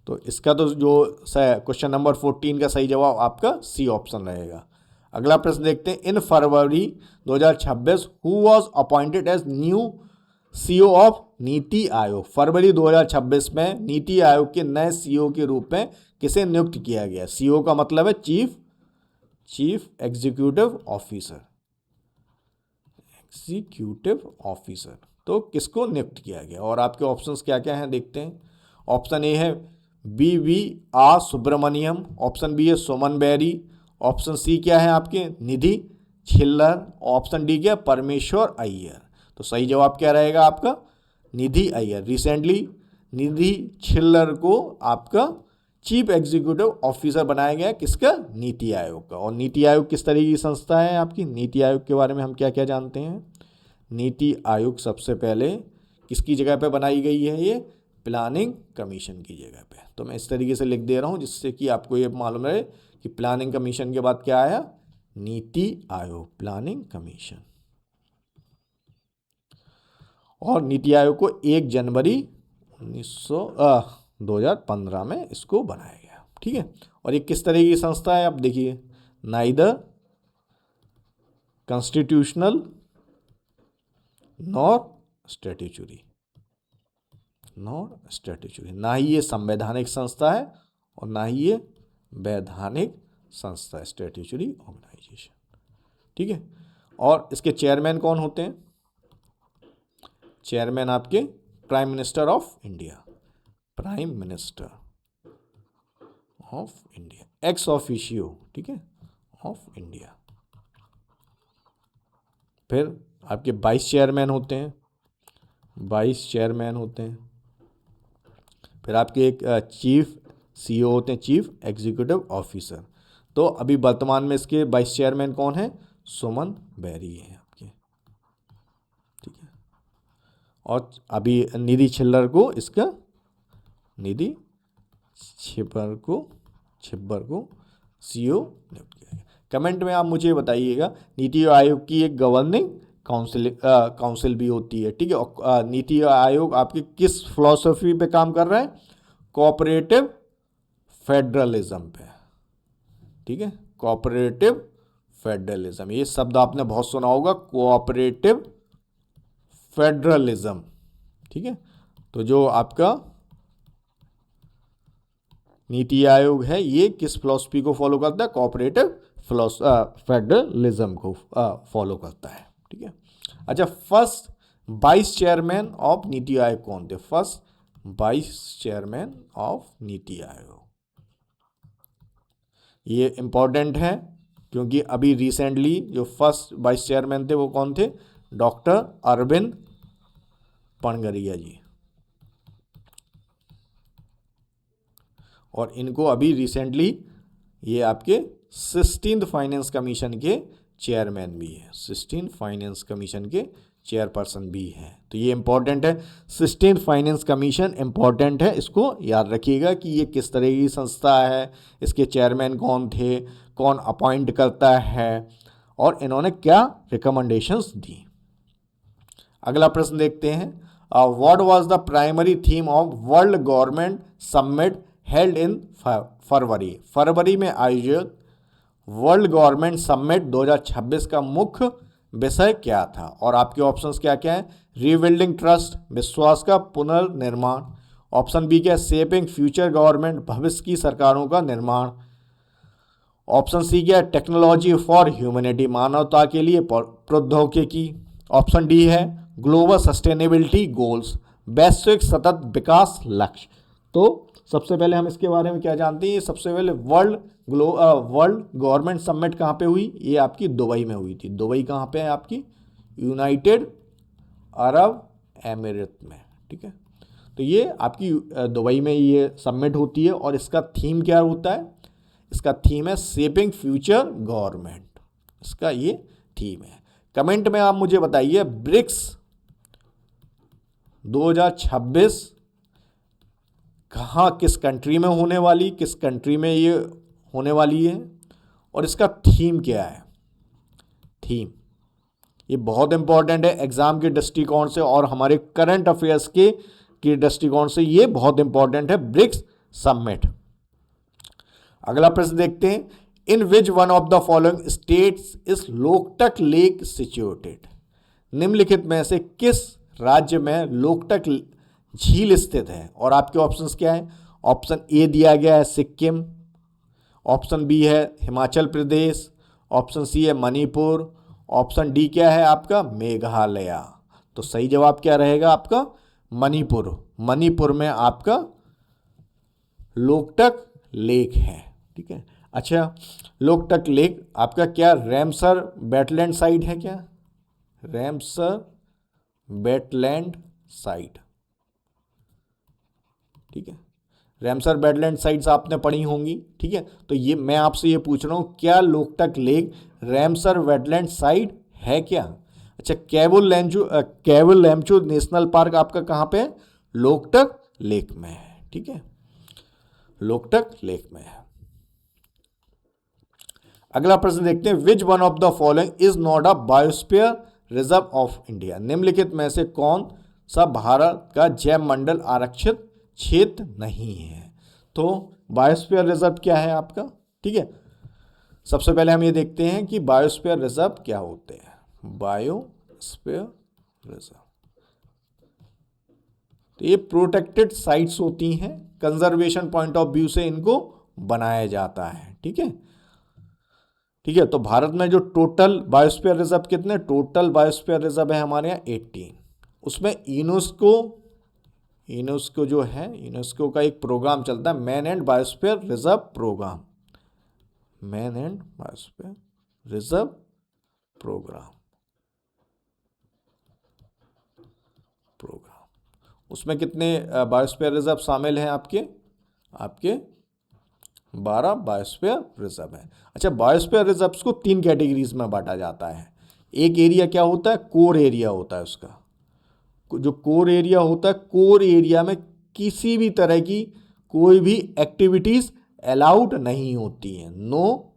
[SPEAKER 1] तो इसका तो जो क्वेश्चन नंबर 14 का सही जवाब आपका सी ऑप्शन रहेगा। अगला प्रश्न देखते हैं, in February 2026 who was appointed as new CEO of NITI Aayog, फरवरी 2026 में नीति आयोग के नए सीईओ के रूप में किसे नियुक्त किया गया। सीईओ का मतलब है चीफ एग्जीक्यूटिव ऑफिसर, तो किसको नियुक्त किया गया, और आपके ऑप्शंस क्या क्या हैं देखते हैं। ऑप्शन ए है B R Subrahmanyam, option B है सुमन बेरी, ऑप्शन सी क्या है आपके निधि छिल्लर, ऑप्शन डी क्या परमेश्वर अय्यर। तो सही जवाब क्या रहेगा आपका निधि अय्यर। रिसेंटली निधि छिल्लर को आपका चीफ एग्जीक्यूटिव ऑफिसर बनाया गया, किसका, नीति आयोग का। और नीति आयोग किस तरह की संस्था है आपकी, नीति आयोग के बारे में हम क्या क्या जानते हैं। नीति आयोग सबसे पहले किसकी जगह पे बनाई गई है, ये प्लानिंग कमीशन की जगह पे। तो मैं इस तरीके से लिख दे रहा हूँ जिससे कि आपको ये मालूम रहे कि प्लानिंग कमीशन के बाद क्या आया, नीति आयोग, प्लानिंग कमीशन। और नीति आयोग को 1 जनवरी 2015 में इसको बनाया गया। ठीक है, और ये किस तरह की संस्था है आप देखिए, नाइदर कॉन्स्टिट्यूशनल नॉर स्टैट्यूटरी, ना ही ये संवैधानिक संस्था है और ना ही ये वैधानिक संस्था है, स्टैट्यूटरी ऑर्गेनाइजेशन। ठीक है, और इसके चेयरमैन कौन होते हैं, चेयरमैन आपके prime minister of India, prime minister of India, ex officio, ठीक है, ऑफ इंडिया। फिर आपके 22 चेयरमैन होते हैं, 22 चेयरमैन होते हैं। फिर आपके एक चीफ सीईओ होते हैं, चीफ एग्जीक्यूटिव ऑफिसर। तो अभी वर्तमान में इसके 22 चेयरमैन कौन है, सुमन बेरी हैं आपके। ठीक है, और अभी निधि छिल्लर को इसका निधि छिब्बर को सीईओ नियुक्त किया गया। कमेंट में आप मुझे बताइएगा, नीति आयोग की एक गवर्निंग काउंसिल भी होती है। ठीक है, और नीति आयोग आपकी किस फिलॉसफी पे काम कर रहा है, कोऑपरेटिव फेडरलिज्म पे। ठीक है, कोऑपरेटिव फेडरलिज्म, ये शब्द आपने बहुत सुना होगा, कोऑपरेटिव फेडरलिज्म। ठीक है, तो जो आपका नीति आयोग है ये किस फिलॉसफी को फॉलो करता है, कोऑपरेटिव फेडरलिज्म को फॉलो करता है। ठीक है, अच्छा, फर्स्ट 22 चेयरमैन ऑफ नीति आयोग कौन थे, फर्स्ट 22 चेयरमैन ऑफ नीति आयोग। ये इंपॉर्टेंट है क्योंकि अभी रिसेंटली जो फर्स्ट 22 चेयरमैन थे वो कौन थे, डॉक्टर अरविंद पणगरिया जी, और इनको अभी रिसेंटली ये आपके 16th फाइनेंस कमीशन के चेयरमैन भी है, 16th फाइनेंस कमीशन के चेयरपर्सन भी हैं। तो ये इंपॉर्टेंट है, 16th फाइनेंस कमीशन इंपॉर्टेंट है, इसको याद रखिएगा कि ये किस तरह की संस्था है, इसके चेयरमैन कौन थे, कौन अपॉइंट करता है और इन्होंने क्या रिकमेंडेशंस दी। अगला प्रश्न देखते हैं, what was the primary theme of world government summit held in February में आयोजित वर्ल्ड गवर्नमेंट समिट 2026 का मुख्य विषय क्या था। और आपके ऑप्शंस क्या क्या है, रीबिल्डिंग ट्रस्ट, विश्वास का पुनर्निर्माण, ऑप्शन बी क्या है, शेपिंग फ्यूचर गवर्नमेंट, भविष्य की सरकारों का निर्माण, ऑप्शन सी क्या है, टेक्नोलॉजी फॉर ह्यूमैनिटी, मानवता के लिए प्रौद्योगिकी, ऑप्शन डी है ग्लोबल सस्टेनेबिलिटी गोल्स, वैश्विक सतत विकास लक्ष्य। तो सबसे पहले हम इसके बारे में क्या जानते हैं, सबसे पहले वर्ल्ड गवर्नमेंट समिट कहाँ पे हुई, ये आपकी दुबई में हुई थी। दुबई कहाँ पे है आपकी, यूनाइटेड अरब एमिरेट में, ठीक है। तो ये आपकी दुबई में ये समिट होती है और इसका थीम क्या होता है, इसका थीम है शेपिंग फ्यूचर गवर्नमेंट, इसका ये थीम है। कमेंट में आप मुझे बताइए ब्रिक्स 2026 कहाँ, किस कंट्री में होने वाली, किस कंट्री में ये होने वाली है और इसका थीम क्या है। थीम ये बहुत इंपॉर्टेंट है एग्जाम के दृष्टिकोण से और हमारे करंट अफेयर्स के दृष्टिकोण से ये बहुत इंपॉर्टेंट है, ब्रिक्स समिट। अगला प्रश्न देखते हैं, in which one of the following states is Loktak lake situated, निम्नलिखित में से किस राज्य में लोकटक झील स्थित है। और आपके ऑप्शंस क्या है, ऑप्शन ए दिया गया है सिक्किम, ऑप्शन बी है हिमाचल प्रदेश, ऑप्शन सी है मणिपुर, ऑप्शन डी क्या है आपका मेघालय। तो सही जवाब क्या रहेगा आपका मणिपुर, मणिपुर में आपका लोकटक लेक है, ठीक है। अच्छा, लोकटक लेक आपका क्या रैमसर वेटलैंड साइट है क्या, रैमसर वेटलैंड साइट, ठीक है। रैमसर वेटलैंड साइट्स आपने पढ़ी होंगी, ठीक है। तो ये मैं आपसे ये पूछ रहा हूँ, क्या Loktak lake Ramsar wetland site है क्या। अच्छा, केवल लैमचो नेशनल पार्क आपका कहाँ पे है, लोकटक लेक में है, ठीक है, लोकटक लेक में है। अगला प्रश्न देखते हैं, which one of the following is not a biosphere reserve of India, निम्नलिखित में से कौन सा भारत का जैव मंडल आरक्षित क्षेत्र नहीं है। तो बायोस्फीयर रिजर्व क्या है आपका, ठीक है। सबसे पहले हम ये देखते हैं कि बायोस्फीयर रिजर्व क्या होते हैं। बायोस्फीयर रिजर्व तो ये प्रोटेक्टेड साइट्स होती हैं, कंजर्वेशन पॉइंट ऑफ व्यू से इनको बनाया जाता है, ठीक है, ठीक है। तो भारत में जो टोटल बायोस्फीयर रिजर्व कितने, टोटल बायोस्फीयर रिजर्व है हमारे यहाँ 18, उसमें यूनेस्को जो है, यूनेस्को का एक प्रोग्राम चलता है man and biosphere reserve programme, man and biosphere reserve programme, उसमें कितने बायोस्फीयर रिजर्व शामिल हैं आपके 12 बायोस्फीयर रिजर्व है। अच्छा, बायोस्फीयर रिजर्व्स को 3 कैटेगरीज में बांटा जाता है। एक एरिया क्या होता है, कोर एरिया होता है, उसका जो कोर एरिया होता है, कोर एरिया में किसी भी तरह की कोई भी एक्टिविटीज अलाउड नहीं होती हैं, no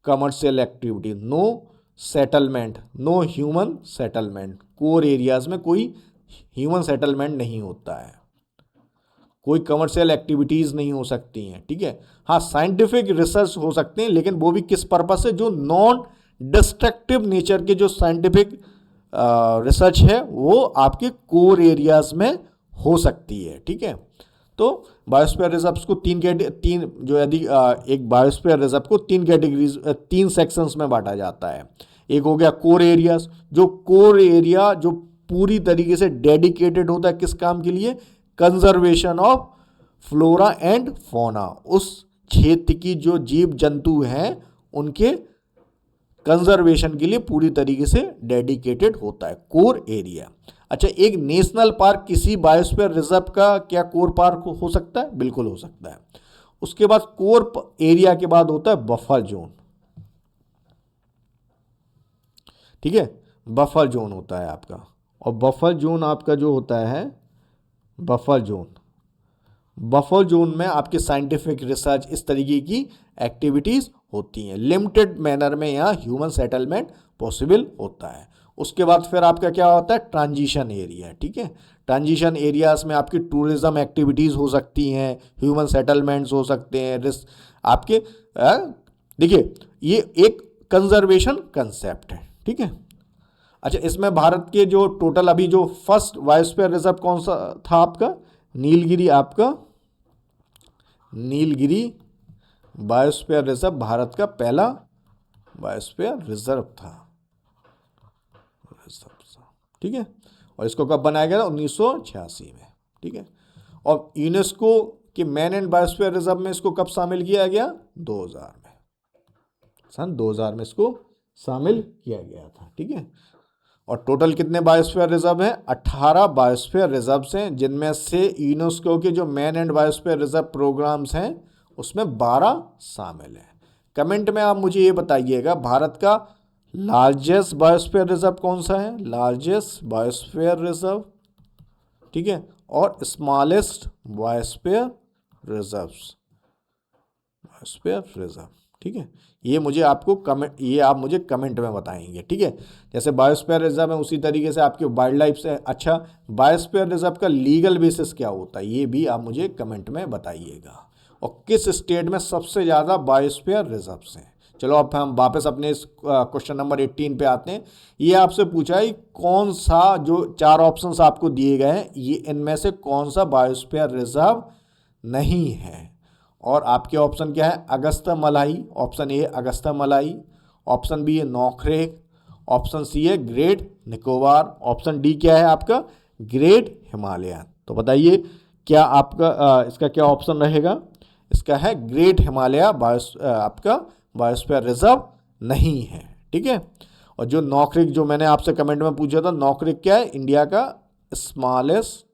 [SPEAKER 1] commercial activity, no settlement, no human settlement, core areas में कोई ह्यूमन सेटलमेंट नहीं होता है, कोई कमर्शियल एक्टिविटीज़ नहीं हो सकती हैं, ठीक है। हाँ, साइंटिफिक रिसर्च हो सकते हैं, लेकिन वो भी किस पर्पस से, जो नॉन डिस्ट्रक्टिव नेचर के जो साइंटिफिक रिसर्च है वो आपके कोर एरियाज में हो सकती है, ठीक है। तो बायोस्फीयर रिजर्व्स को तीन जो यदि एक बायोस्फीयर रिजर्व को 3 कैटेगरीज 3 सेक्शंस में बांटा जाता है। एक हो गया कोर एरियाज, जो कोर एरिया जो पूरी तरीके से डेडिकेटेड होता है किस काम के लिए, conservation of flora and fauna, उस क्षेत्र की जो जीव जंतु हैं उनके कंजर्वेशन के लिए पूरी तरीके से डेडिकेटेड होता है, कोर एरिया। अच्छा, एक नेशनल पार्क किसी बायोस्फीयर रिजर्व का क्या कोर पार्क हो सकता है, बिल्कुल हो सकता है। उसके बाद कोर एरिया के बाद होता है बफर जोन। ठीक है, बफर जोन होता है आपका, और बफर जोन आपका जो होता है बफर जोन, बफर जोन में आपके साइंटिफिक रिसर्च इस तरीके की एक्टिविटीज होती हैं। लिमिटेड मैनर में यहाँ ह्यूमन सेटलमेंट पॉसिबल होता है। उसके बाद फिर आपका क्या होता है, ट्रांजिशन एरिया। ठीक है, ट्रांजिशन एरियाज में आपकी टूरिज्म एक्टिविटीज़ हो सकती हैं, ह्यूमन सेटलमेंट्स हो सकते हैं, आपके देखिए ये एक कंजर्वेशन कंसेप्ट है। ठीक है, अच्छा इसमें भारत के जो टोटल अभी जो फर्स्ट बायोस्फीयर रिजर्व कौन सा था आपका, नीलगिरी, आपका नीलगिरी बायोस्फीयर रिजर्व भारत का पहला बायोस्फीयर रिजर्व था। ठीक है, और इसको कब बनाया गया था, 1986 में। ठीक है, और यूनेस्को के मैन एंड बायोस्फीयर रिजर्व में इसको कब शामिल किया गया, 2000 में, सन 2000 में इसको शामिल किया गया था। ठीक है, और टोटल कितने बायोस्फीयर रिजर्व हैं, 18 बायोस्फीयर रिजर्व्स हैं, जिनमें से यूनेस्को के जो man and biosphere reserve programmes हैं उसमें 12 शामिल हैं। कमेंट में आप मुझे ये बताइएगा भारत का लार्जेस्ट बायोस्फीयर रिजर्व कौन सा है, लार्जेस्ट बायोस्फीयर रिजर्व, ठीक है, और स्मॉलेस्ट बायोस्फीयर रिजर्व। ठीक है, ये मुझे आपको कमेंट, ये आप मुझे कमेंट में बताएंगे। ठीक है, जैसे बायोस्फीयर रिजर्व है उसी तरीके से आपके वाइल्ड लाइफ से, अच्छा बायोस्फीयर रिजर्व का लीगल बेसिस क्या होता है ये भी आप मुझे कमेंट में बताइएगा, और किस स्टेट में सबसे ज़्यादा बायोस्फीयर रिजर्व्स हैं। चलो अब हम वापस अपने इस क्वेश्चन नंबर 18 पे आते हैं। ये आपसे पूछा है कौन सा, जो 4 ऑप्शंस आपको दिए गए हैं, ये इनमें से कौन सा बायोस्फीयर रिजर्व नहीं है, और आपके ऑप्शन क्या है, अगस्त्य मलाई, ऑप्शन ए अगस्त्य मलाई, ऑप्शन बी है नौखरेक, ऑप्शन सी है ग्रेट निकोबार, ऑप्शन डी क्या है आपका, ग्रेट हिमालयन। तो बताइए क्या आपका इसका क्या ऑप्शन रहेगा, इसका है ग्रेट हिमालय आपका बायोस्फीयर रिजर्व नहीं है। ठीक है, और जो नौखरेक जो मैंने आपसे कमेंट में पूछा था, नौखरेक क्या है, इंडिया का स्मॉलेस्ट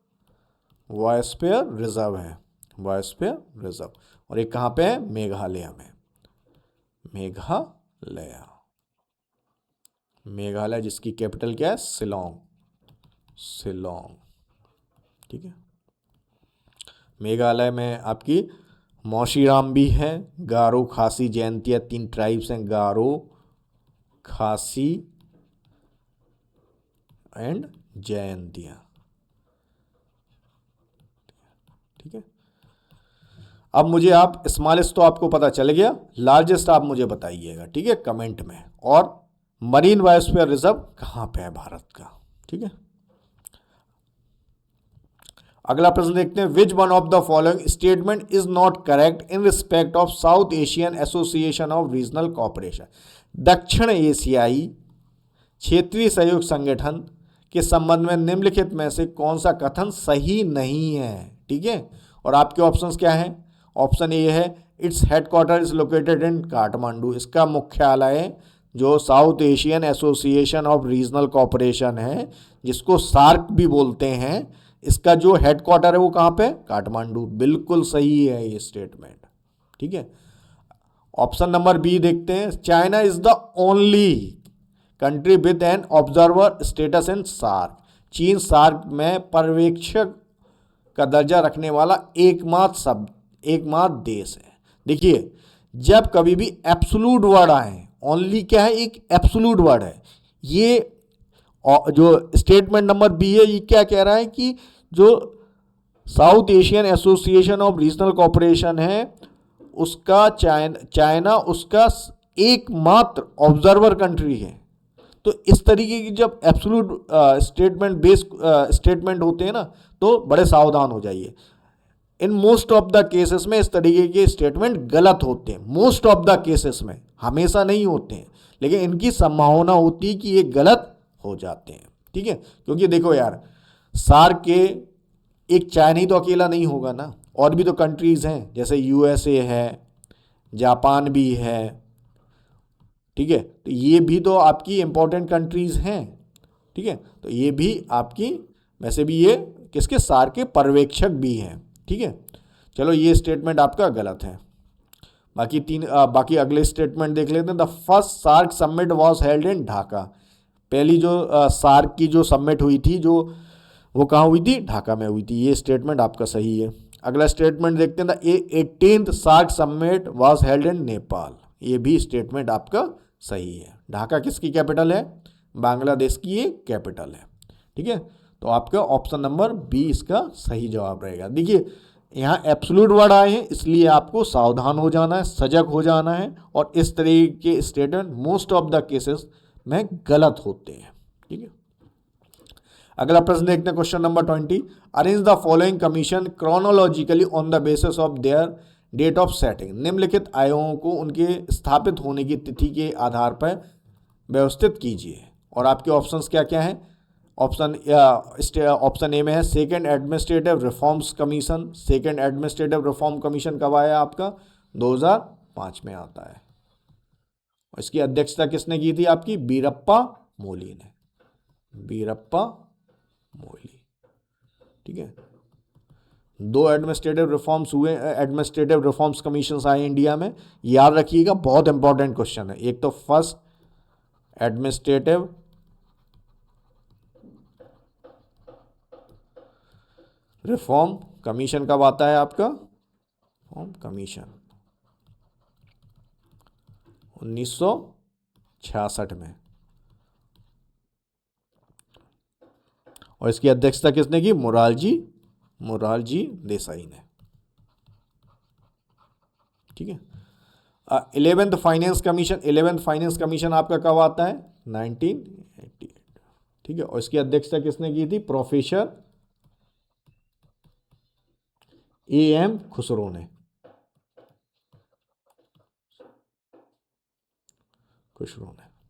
[SPEAKER 1] बायोस्फीयर रिजर्व है, बायोस्फीयर रिजर्व, और ये कहाँ पे है, मेघालय में, मेघालय जिसकी कैपिटल क्या है, शिलोंग। ठीक है, मेघालय में आपकी मौशीराम भी है, गारो, खासी, जयंतिया, 3 ट्राइब्स हैं, गारो, खासी एंड जयंतिया। ठीक है, अब मुझे आप स्मॉलेस्ट तो आपको पता चल गया, लार्जेस्ट आप मुझे बताइएगा। ठीक है, कमेंट में, और मरीन बायोस्फीयर रिजर्व कहाँ पे है भारत का। ठीक है, अगला प्रश्न देखते हैं, which one of the following statement is not correct in respect of South Asian Association of Regional Cooperation, दक्षिण एशियाई क्षेत्रीय सहयोग संगठन के संबंध में निम्नलिखित में से कौन सा कथन सही नहीं है। ठीक है, और आपके ऑप्शंस क्या हैं, ऑप्शन ए है it's headquarter is located in Kathmandu, इसका मुख्यालय जो South Asian Association of Regional Cooperation है, जिसको सार्क भी बोलते हैं, इसका जो हेडक्वार्टर है वो कहाँ पे, काठमांडू। बिल्कुल सही है ये स्टेटमेंट। ठीक है, ऑप्शन नंबर बी देखते हैं, China is the only country with an observer status in SAARC, चीन सार्क में पर्यवेक्षक का दर्जा रखने वाला एकमात्र देश है। देखिए जब कभी भी एब्सोल्यूट वर्ड आए, ओनली क्या है, एक एब्सोल्यूट वर्ड है, ये जो स्टेटमेंट नंबर बी है ये क्या कह रहा है कि जो South Asian Association of Regional Cooperation है उसका चाइना उसका एकमात्र ऑब्जर्वर कंट्री है। तो इस तरीके की जब एब्सोल्यूट स्टेटमेंट बेस्ड स्टेटमेंट होते हैं ना, तो बड़े सावधान हो जाइए। In most of the cases में इस तरीके के स्टेटमेंट गलत होते हैं, मोस्ट ऑफ द केसेस में, हमेशा नहीं होते हैं, लेकिन इनकी संभावना होती है कि ये गलत हो जाते हैं। ठीक है, क्योंकि देखो यार, सार्क के एक चाइना ही तो अकेला नहीं होगा ना, और भी तो कंट्रीज हैं, जैसे यूएसए है, जापान भी है। ठीक है, तो ये भी तो आपकी इंपॉर्टेंट कंट्रीज हैं। ठीक है, तो ये भी आपकी, वैसे भी ये किसके, सार्क के पर्यवेक्षक भी हैं। ठीक है, चलो ये स्टेटमेंट आपका गलत है। बाकी अगले स्टेटमेंट देख लेते हैं। The first SAARC summit was held in Dhaka. पहली जो सार्क की जो समिट हुई थी, जो वो कहाँ हुई थी? ढाका में हुई थी। ये स्टेटमेंट आपका सही है। अगला स्टेटमेंट देखते हैं। The 18th SAARC summit was held in Nepal. ये भी स्टेटमेंट आपका सही है। ढाका किसकी कैपिटल है? बांग्लादेश की ये कैपिटल है। ठीक है, तो आपका ऑप्शन नंबर बी इसका सही जवाब रहेगा। देखिए यहाँ एब्सोल्यूट वर्ड आए हैं, इसलिए आपको सावधान हो जाना है, सजग हो जाना है, और इस तरह के statement most of the cases में गलत होते हैं। ठीक है, अगला प्रश्न देखते हैं। Question number 20। Arrange the following commission chronologically on the basis of their date of setting. निम्नलिखित आयोगों को उनके स्थापित होने की तिथि के आधार पर व्यवस्थित कीजिए। और आपके ऑप्शंस क्या क्या हैं? ऑप्शन ए में है second administrative reforms commission. Second administrative reform commission कब आया? आपका 2005 में आता है। और इसकी अध्यक्षता किसने की थी? आपकी वीरप्पा मोइली ने। वीरप्पा मोइली। ठीक है, 2 एडमिनिस्ट्रेटिव रिफॉर्म्स हुए, एडमिनिस्ट्रेटिव रिफॉर्म्स कमीशन आए इंडिया में। याद रखिएगा, बहुत इंपॉर्टेंट क्वेश्चन है। एक तो फर्स्ट एडमिनिस्ट्रेटिव रिफॉर्म कमीशन कब आता है? आपका रिफॉर्म कमीशन 1966 में। और इसकी अध्यक्षता किसने की? मोरारजी देसाई ने। ठीक है, 11th finance commission. 11th finance commission आपका कब आता है? 1988। ठीक है, और इसकी अध्यक्षता किसने की थी? Professor A.M. खुसरो ने।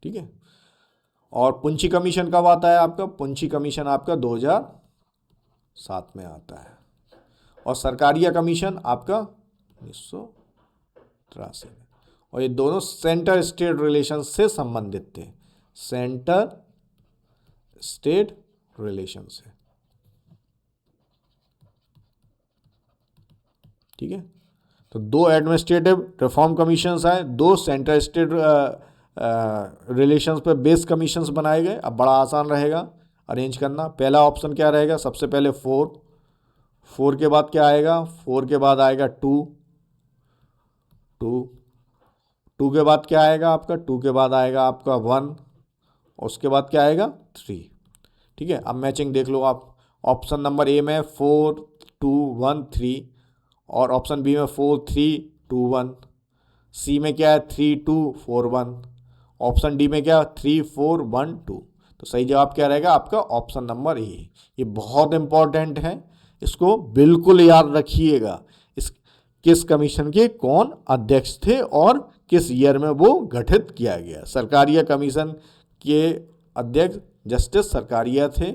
[SPEAKER 1] ठीक है, और पुंछी कमीशन कब आता है आपका? पुंछी कमीशन आपका 2007 में आता है। और सरकारिया कमीशन आपका 1983 में। और ये दोनों सेंटर स्टेट रिलेशन से संबंधित थे। सेंटर स्टेट रिलेशन से। ठीक है, तो 2 एडमिनिस्ट्रेटिव रिफॉर्म कमीशंस आए, 2 सेंटर स्टेट रिलेशंस पे बेस कमीशंस बनाए गए। अब बड़ा आसान रहेगा अरेंज करना। पहला ऑप्शन क्या रहेगा? सबसे पहले 4 के बाद क्या आएगा? 4 के बाद आएगा 2 के बाद क्या आएगा आपका? 2 के बाद आएगा आपका 1, और उसके बाद क्या आएगा? 3। ठीक है, अब मैचिंग देख लो आप। ऑप्शन नंबर ए में 4 2 1 3, और ऑप्शन बी में 4 3 2 1, सी में क्या है? 3 2 4 1, ऑप्शन डी में क्या? 3 4 1 2। तो सही जवाब क्या रहेगा आपका? Option number A. ये बहुत इंपॉर्टेंट है, इसको बिल्कुल याद रखिएगा। इस किस कमीशन के कौन अध्यक्ष थे और किस ईयर में वो गठित किया गया? सरकारिया कमीशन के अध्यक्ष जस्टिस सरकारिया थे।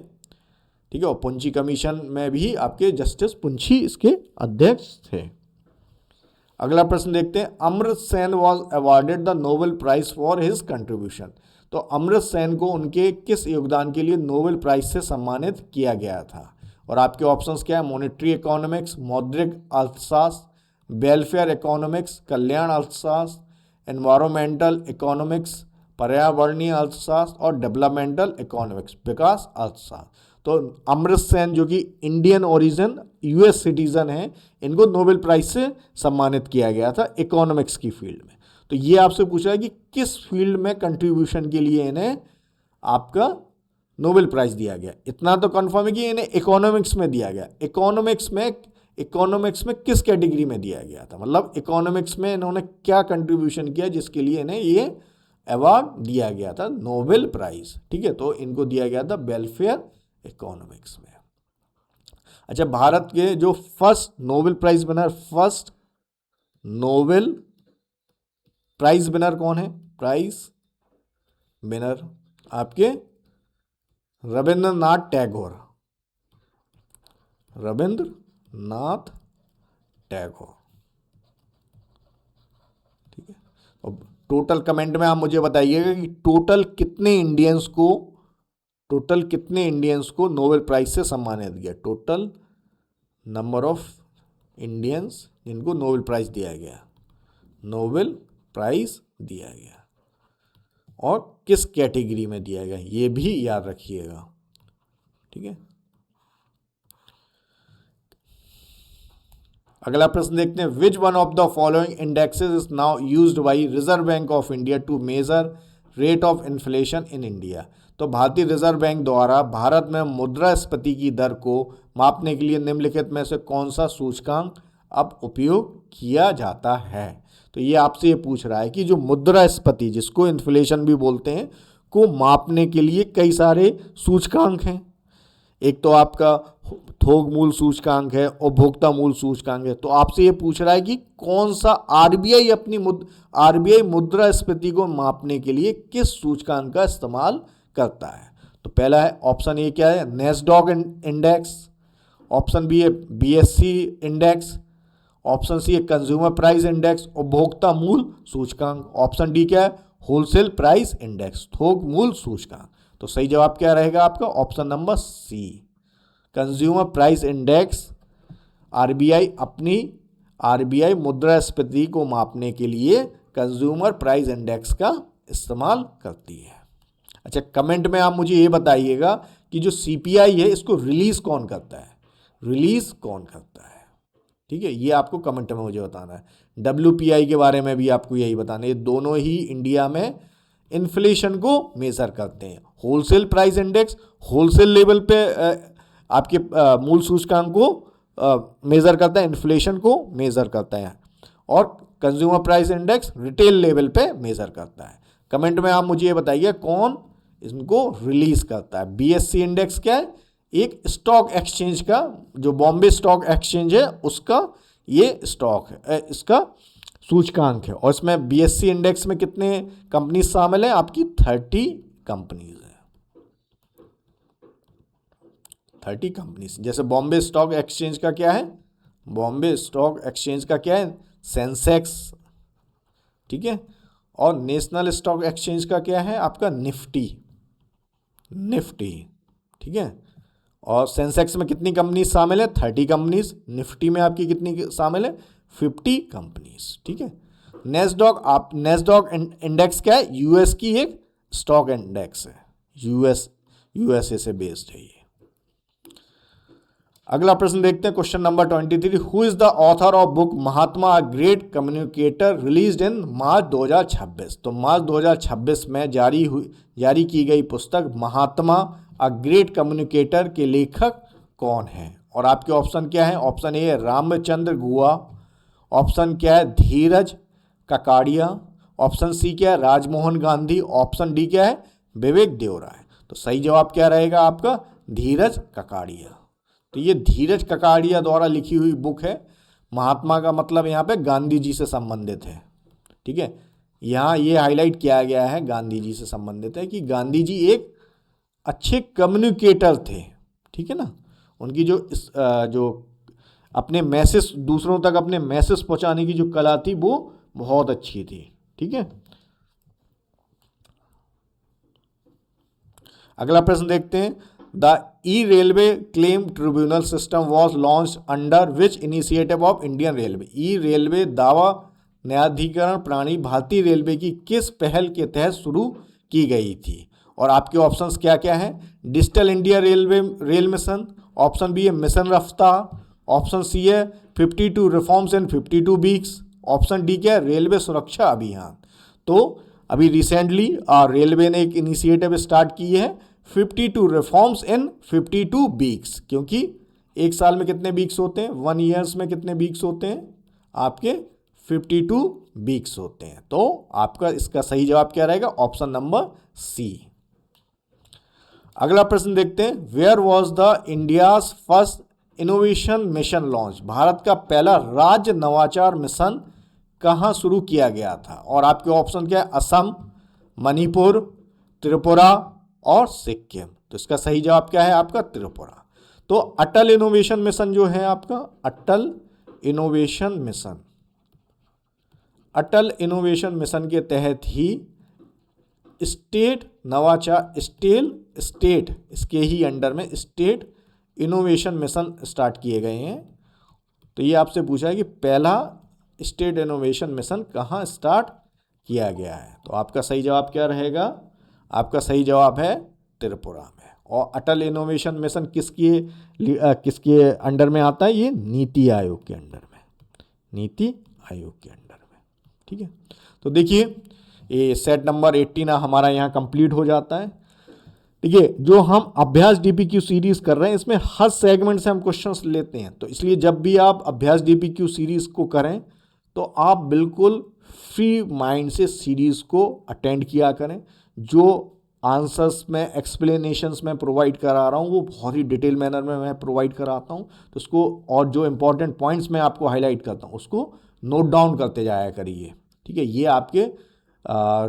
[SPEAKER 1] ठीक है, और पुंछी कमीशन में भी आपके जस्टिस पुंछी इसके अध्यक्ष थे। अगला प्रश्न देखते हैं। Amartya Sen was awarded the Nobel prize for his contribution. तो अमर्त्य सेन को उनके किस योगदान के लिए नोबेल प्राइज से सम्मानित किया गया था? और आपके ऑप्शंस क्या है? मॉनेटरी इकोनॉमिक्स, मौद्रिक अर्थशास्त्र, वेलफेयर इकोनॉमिक्स, कल्याण अर्थशास्त्र, एनवायरमेंटल इकोनॉमिक्स, पर्यावरणीय अर्थशास्त्र, और डेवलपमेंटल इकोनॉमिक्स, विकास अर्थशास्त्र। तो अमर्त्य सेन जो कि इंडियन ओरिजिन यूएस सिटीजन हैं, इनको नोबेल प्राइज से सम्मानित किया गया था इकोनॉमिक्स की फील्ड में। तो ये आपसे पूछा है कि किस फील्ड में कंट्रीब्यूशन के लिए इन्हें आपका नोबेल प्राइज दिया गया। इतना तो कंफर्म है कि इन्हें इकोनॉमिक्स में दिया गया। इकोनॉमिक्स में किस कैटेगरी में दिया गया था, मतलब इकोनॉमिक्स में इन्होंने क्या कंट्रीब्यूशन किया जिसके लिए इन्हें ये अवार्ड दिया गया था, नोबेल प्राइज। ठीक है, तो इनको दिया गया था वेलफेयर इकोनॉमिक्स में। अच्छा, भारत के जो फर्स्ट नोबेल प्राइज विनर कौन है? प्राइज विनर आपके रविंद्रनाथ टैगोर। ठीक है, और टोटल कमेंट में आप मुझे बताइएगा कि टोटल कितने इंडियंस को नोबेल प्राइज से सम्मानित किया। टोटल नंबर ऑफ इंडियंस जिनको नोबेल प्राइज दिया गया, नोबेल प्राइज दिया गया, और किस कैटेगरी में दिया गया ये भी याद रखिएगा, ठीक है। अगला प्रश्न देखते हैं, which one of the following indexes is now used by Reserve Bank of India to measure rate of inflation in India. तो भारतीय रिजर्व बैंक द्वारा भारत में मुद्रास्फीति की दर को मापने के लिए निम्नलिखित में से कौन सा सूचकांक अब उपयोग किया जाता है। तो ये आपसे ये पूछ रहा है कि जो मुद्रास्फीति, जिसको इन्फ्लेशन भी बोलते हैं, को मापने के लिए कई सारे सूचकांक हैं। एक तो आपका थोक मूल सूचकांक है, उपभोक्ता मूल सूचकांक है। तो आपसे ये पूछ रहा है कि कौन सा आरबीआई मुद्रास्फीति को मापने के लिए किस सूचकांक का इस्तेमाल करता है। तो पहला है ऑप्शन ए क्या है, नैस्डॉक इंडेक्स, ऑप्शन बी है बीएससी इंडेक्स, ऑप्शन सी है कंज्यूमर प्राइस इंडेक्स, उपभोक्ता मूल सूचकांक, ऑप्शन डी क्या है, होलसेल प्राइस इंडेक्स, थोक मूल सूचकांक। तो सही जवाब क्या रहेगा आपका, option number C, consumer price index. RBI मुद्रास्फीति को मापने के लिए कंज्यूमर प्राइस इंडेक्स का इस्तेमाल करती है। अच्छा, कमेंट में आप मुझे ये बताइएगा कि जो सीपीआई है इसको रिलीज कौन करता है, रिलीज कौन करता है, ठीक है, ये आपको कमेंट में मुझे बताना है। डब्ल्यूपीआई के बारे में भी आपको यही बताना है। ये दोनों ही इंडिया में इन्फ्लेशन को मेजर करते हैं। Wholesale price index wholesale level पे आपके मूल सूचकांक को मेजर करता है, इन्फ्लेशन को मेजर करता है, और consumer price index retail level पे मेजर करता है। कमेंट में आप मुझे ये बताइए कौन इनको रिलीज करता है। बीएससी इंडेक्स क्या है, एक स्टॉक एक्सचेंज का, जो बॉम्बे स्टॉक एक्सचेंज है उसका ये स्टॉक है, इसका सूचकांक है। और इसमें बीएससी इंडेक्स में कितने कंपनीज शामिल है, आपकी 30 कंपनीज है, 30 कंपनीज। जैसे बॉम्बे स्टॉक एक्सचेंज का क्या है, बॉम्बे स्टॉक एक्सचेंज का क्या है, सेंसेक्स, ठीक है, और नेशनल स्टॉक एक्सचेंज का क्या है आपका, निफ्टी, ठीक है। और सेंसेक्स में कितनी कंपनीज शामिल है, 30 कंपनीज। निफ्टी में आपकी कितनी शामिल है, 50 कंपनीज, ठीक है। नेस्डॉक इंडेक्स क्या है, यूएस की एक स्टॉक इंडेक्स है, यूएसए से बेस्ड है ये। अगला प्रश्न देखते हैं, question number 23, who is the author of book Mahatma a great communicator released in March 2026। तो मार्च 2026 में जारी की गई पुस्तक महात्मा अ ग्रेट कम्युनिकेटर के लेखक कौन है। और आपके ऑप्शन क्या है, option A Ramachandra Guha, option क्या है धीरज ककाड़िया, ऑप्शन सी क्या है राजमोहन गांधी, ऑप्शन डी क्या है विवेक देवराय। तो सही जवाब क्या रहेगा आपका, धीरज ककाड़िया। तो ये धीरज ककाड़िया द्वारा लिखी हुई बुक है। महात्मा का मतलब यहाँ पे गांधी जी से संबंधित है, ठीक है। यहाँ ये हाईलाइट किया गया है गांधी जी से संबंधित है कि गांधी जी एक अच्छे कम्युनिकेटर थे, ठीक है ना। उनकी जो अपने मैसेज दूसरों तक अपने मैसेज पहुंचाने की जो कला थी वो बहुत अच्छी थी, ठीक है। अगला प्रश्न देखते हैं, the E railway claim tribunal system was launch under which initiative of Indian railway. E railway दावा न्यायाधिकरण प्रणाली भारतीय रेलवे की किस पहल के तहत शुरू की गई थी। और आपके ऑप्शंस क्या क्या हैं, digital India rail mission, option B है मिशन रफ्तार, ऑप्शन सी है 52 reforms in 52 weeks, option D क्या है रेलवे सुरक्षा अभियान। तो अभी रिसेंटली रेलवे ने एक इनिशिएटिव स्टार्ट की है 52 रिफॉर्म्स इन 52 वीक्स, क्योंकि एक साल में कितने वीक्स होते हैं, 1 ईयर्स में कितने वीक्स होते हैं आपके 52 वीक्स होते हैं। तो आपका इसका सही जवाब क्या रहेगा, ऑप्शन नंबर सी। अगला प्रश्न देखते हैं, where was the India's first innovation mission launch. Bharat का पहला राज्य नवाचार मिशन कहाँ शुरू किया गया था। और आपके ऑप्शन क्या है, असम, मणिपुर, त्रिपुरा और सिक्किम। तो इसका सही जवाब क्या है आपका, त्रिपुरा। तो अटल इनोवेशन मिशन जो है आपका, अटल इनोवेशन मिशन के तहत ही स्टेट नवाचार इसके ही अंडर में स्टेट इनोवेशन मिशन स्टार्ट किए गए हैं। तो ये आपसे पूछा है कि पहला स्टेट इनोवेशन मिशन कहाँ स्टार्ट किया गया है। तो आपका सही जवाब क्या रहेगा? आपका सही जवाब है त्रिपुरा में। और अटल इनोवेशन मिशन किसके अंडर में आता है? ये नीति आयोग के अंडर में, नीति आयोग के अंडर में। ठीक है, तो देखिए ये सेट नंबर 18 हमारा यहाँ कंप्लीट हो जाता है। देखिए जो हम अभ्यास डीपीक्यू सीरीज कर रहे हैं इसमें हर सेगमेंट से हम क्वेश्चंस लेते हैं, तो इसलिए जब भी आप अभ्यास डीपीक्यू सीरीज को करें तो आप बिल्कुल फ्री माइंड से सीरीज को अटेंड किया करें। जो आंसर्स में एक्सप्लेनेशंस में प्रोवाइड करा रहा हूँ वो बहुत ही डिटेल मैनर में मैं प्रोवाइड कराता हूँ, तो उसको और जो इंपॉर्टेंट पॉइंट्स मैं आपको हाईलाइट करता हूँ उसको नोट डाउन करते जाया करिए। ठीक है, ये आपके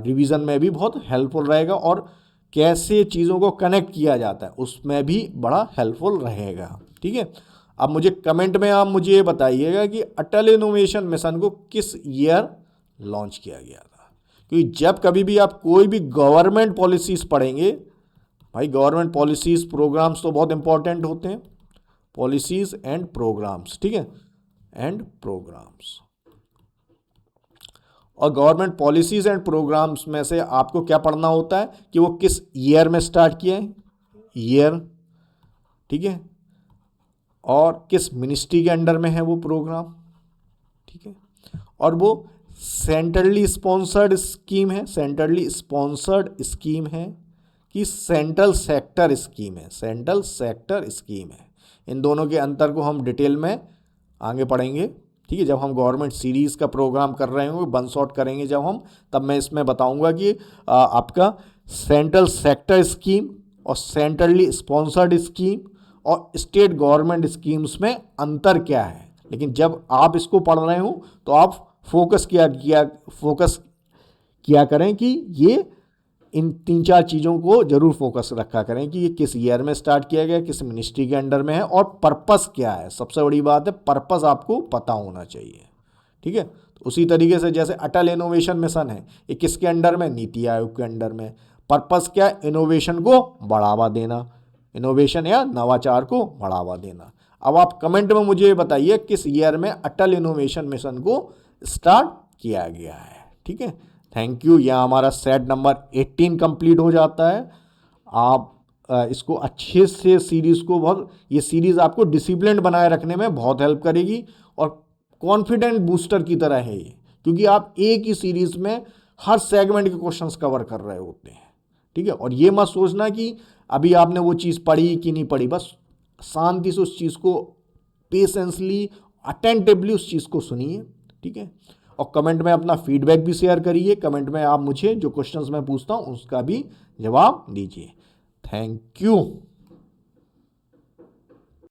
[SPEAKER 1] रिवीजन में भी बहुत हेल्पफुल रहेगा और कैसे चीज़ों को कनेक्ट किया जाता है उसमें भी बड़ा हेल्पफुल रहेगा। ठीक है, अब मुझे कमेंट में आप मुझे ये बताइएगा कि अटल इनोवेशन मिशन को किस ईयर लॉन्च किया गया था। क्योंकि जब कभी भी आप कोई भी गवर्नमेंट पॉलिसीज़ पढ़ेंगे, भाई गवर्नमेंट पॉलिसीज़ प्रोग्राम्स तो बहुत इंपॉर्टेंट होते हैं, पॉलिसीज़ एंड प्रोग्राम्स। ठीक है, एंड प्रोग्राम्स, और गवर्नमेंट पॉलिसीज़ एंड प्रोग्राम्स में से आपको क्या पढ़ना होता है कि वो किस ईयर में स्टार्ट किए हैं, ईयर। ठीक है, और किस मिनिस्ट्री के अंडर में है वो प्रोग्राम। ठीक है, और वो सेंट्रली स्पॉन्सर्ड स्कीम है, सेंट्रली स्पॉन्सर्ड स्कीम है कि सेंट्रल सेक्टर स्कीम है, सेंट्रल सेक्टर स्कीम है। इन दोनों के अंतर को हम डिटेल में आगे पढ़ेंगे। ठीक है, जब हम गवर्नमेंट सीरीज़ का प्रोग्राम कर रहे होंगे, वन शॉट करेंगे जब हम, तब मैं इसमें बताऊंगा कि आपका सेंट्रल सेक्टर स्कीम और सेंट्रली स्पॉन्सर्ड स्कीम और स्टेट गवर्नमेंट स्कीम्स में अंतर क्या है। लेकिन जब आप इसको पढ़ रहे हो तो आप फोकस किया करें कि ये इन 3-4 चीज़ों को जरूर फोकस रखा करें कि ये किस ईयर में स्टार्ट किया गया, किस मिनिस्ट्री के अंडर में है और पर्पस क्या है। सबसे बड़ी बात है पर्पस आपको पता होना चाहिए। ठीक है, तो उसी तरीके से जैसे अटल इनोवेशन मिशन है, ये किसके अंडर में? नीति आयोग के अंडर में। पर्पस क्या है? इनोवेशन को बढ़ावा देना, इनोवेशन या नवाचार को बढ़ावा देना। अब आप कमेंट में मुझे बताइए किस ईयर में अटल इनोवेशन मिशन को स्टार्ट किया गया है। ठीक है, थैंक यू। यहाँ हमारा सेट नंबर 18 कंप्लीट हो जाता है। आप इसको अच्छे से सीरीज़ को ये सीरीज़ आपको डिसिप्लिन बनाए रखने में बहुत हेल्प करेगी और कॉन्फिडेंट बूस्टर की तरह है ये, क्योंकि आप एक ही सीरीज़ में हर सेगमेंट के क्वेश्चंस कवर कर रहे होते हैं। ठीक है, और ये मत सोचना कि अभी आपने वो चीज़ पढ़ी कि नहीं पढ़ी, बस शांति से उस चीज़ को पेशेंसली अटेंटिवली उस चीज़ को सुनिए। ठीक है, और कमेंट में अपना फीडबैक भी शेयर करिए। कमेंट में आप मुझे जो क्वेश्चंस मैं पूछता हूँ उसका भी जवाब दीजिए। Thank you.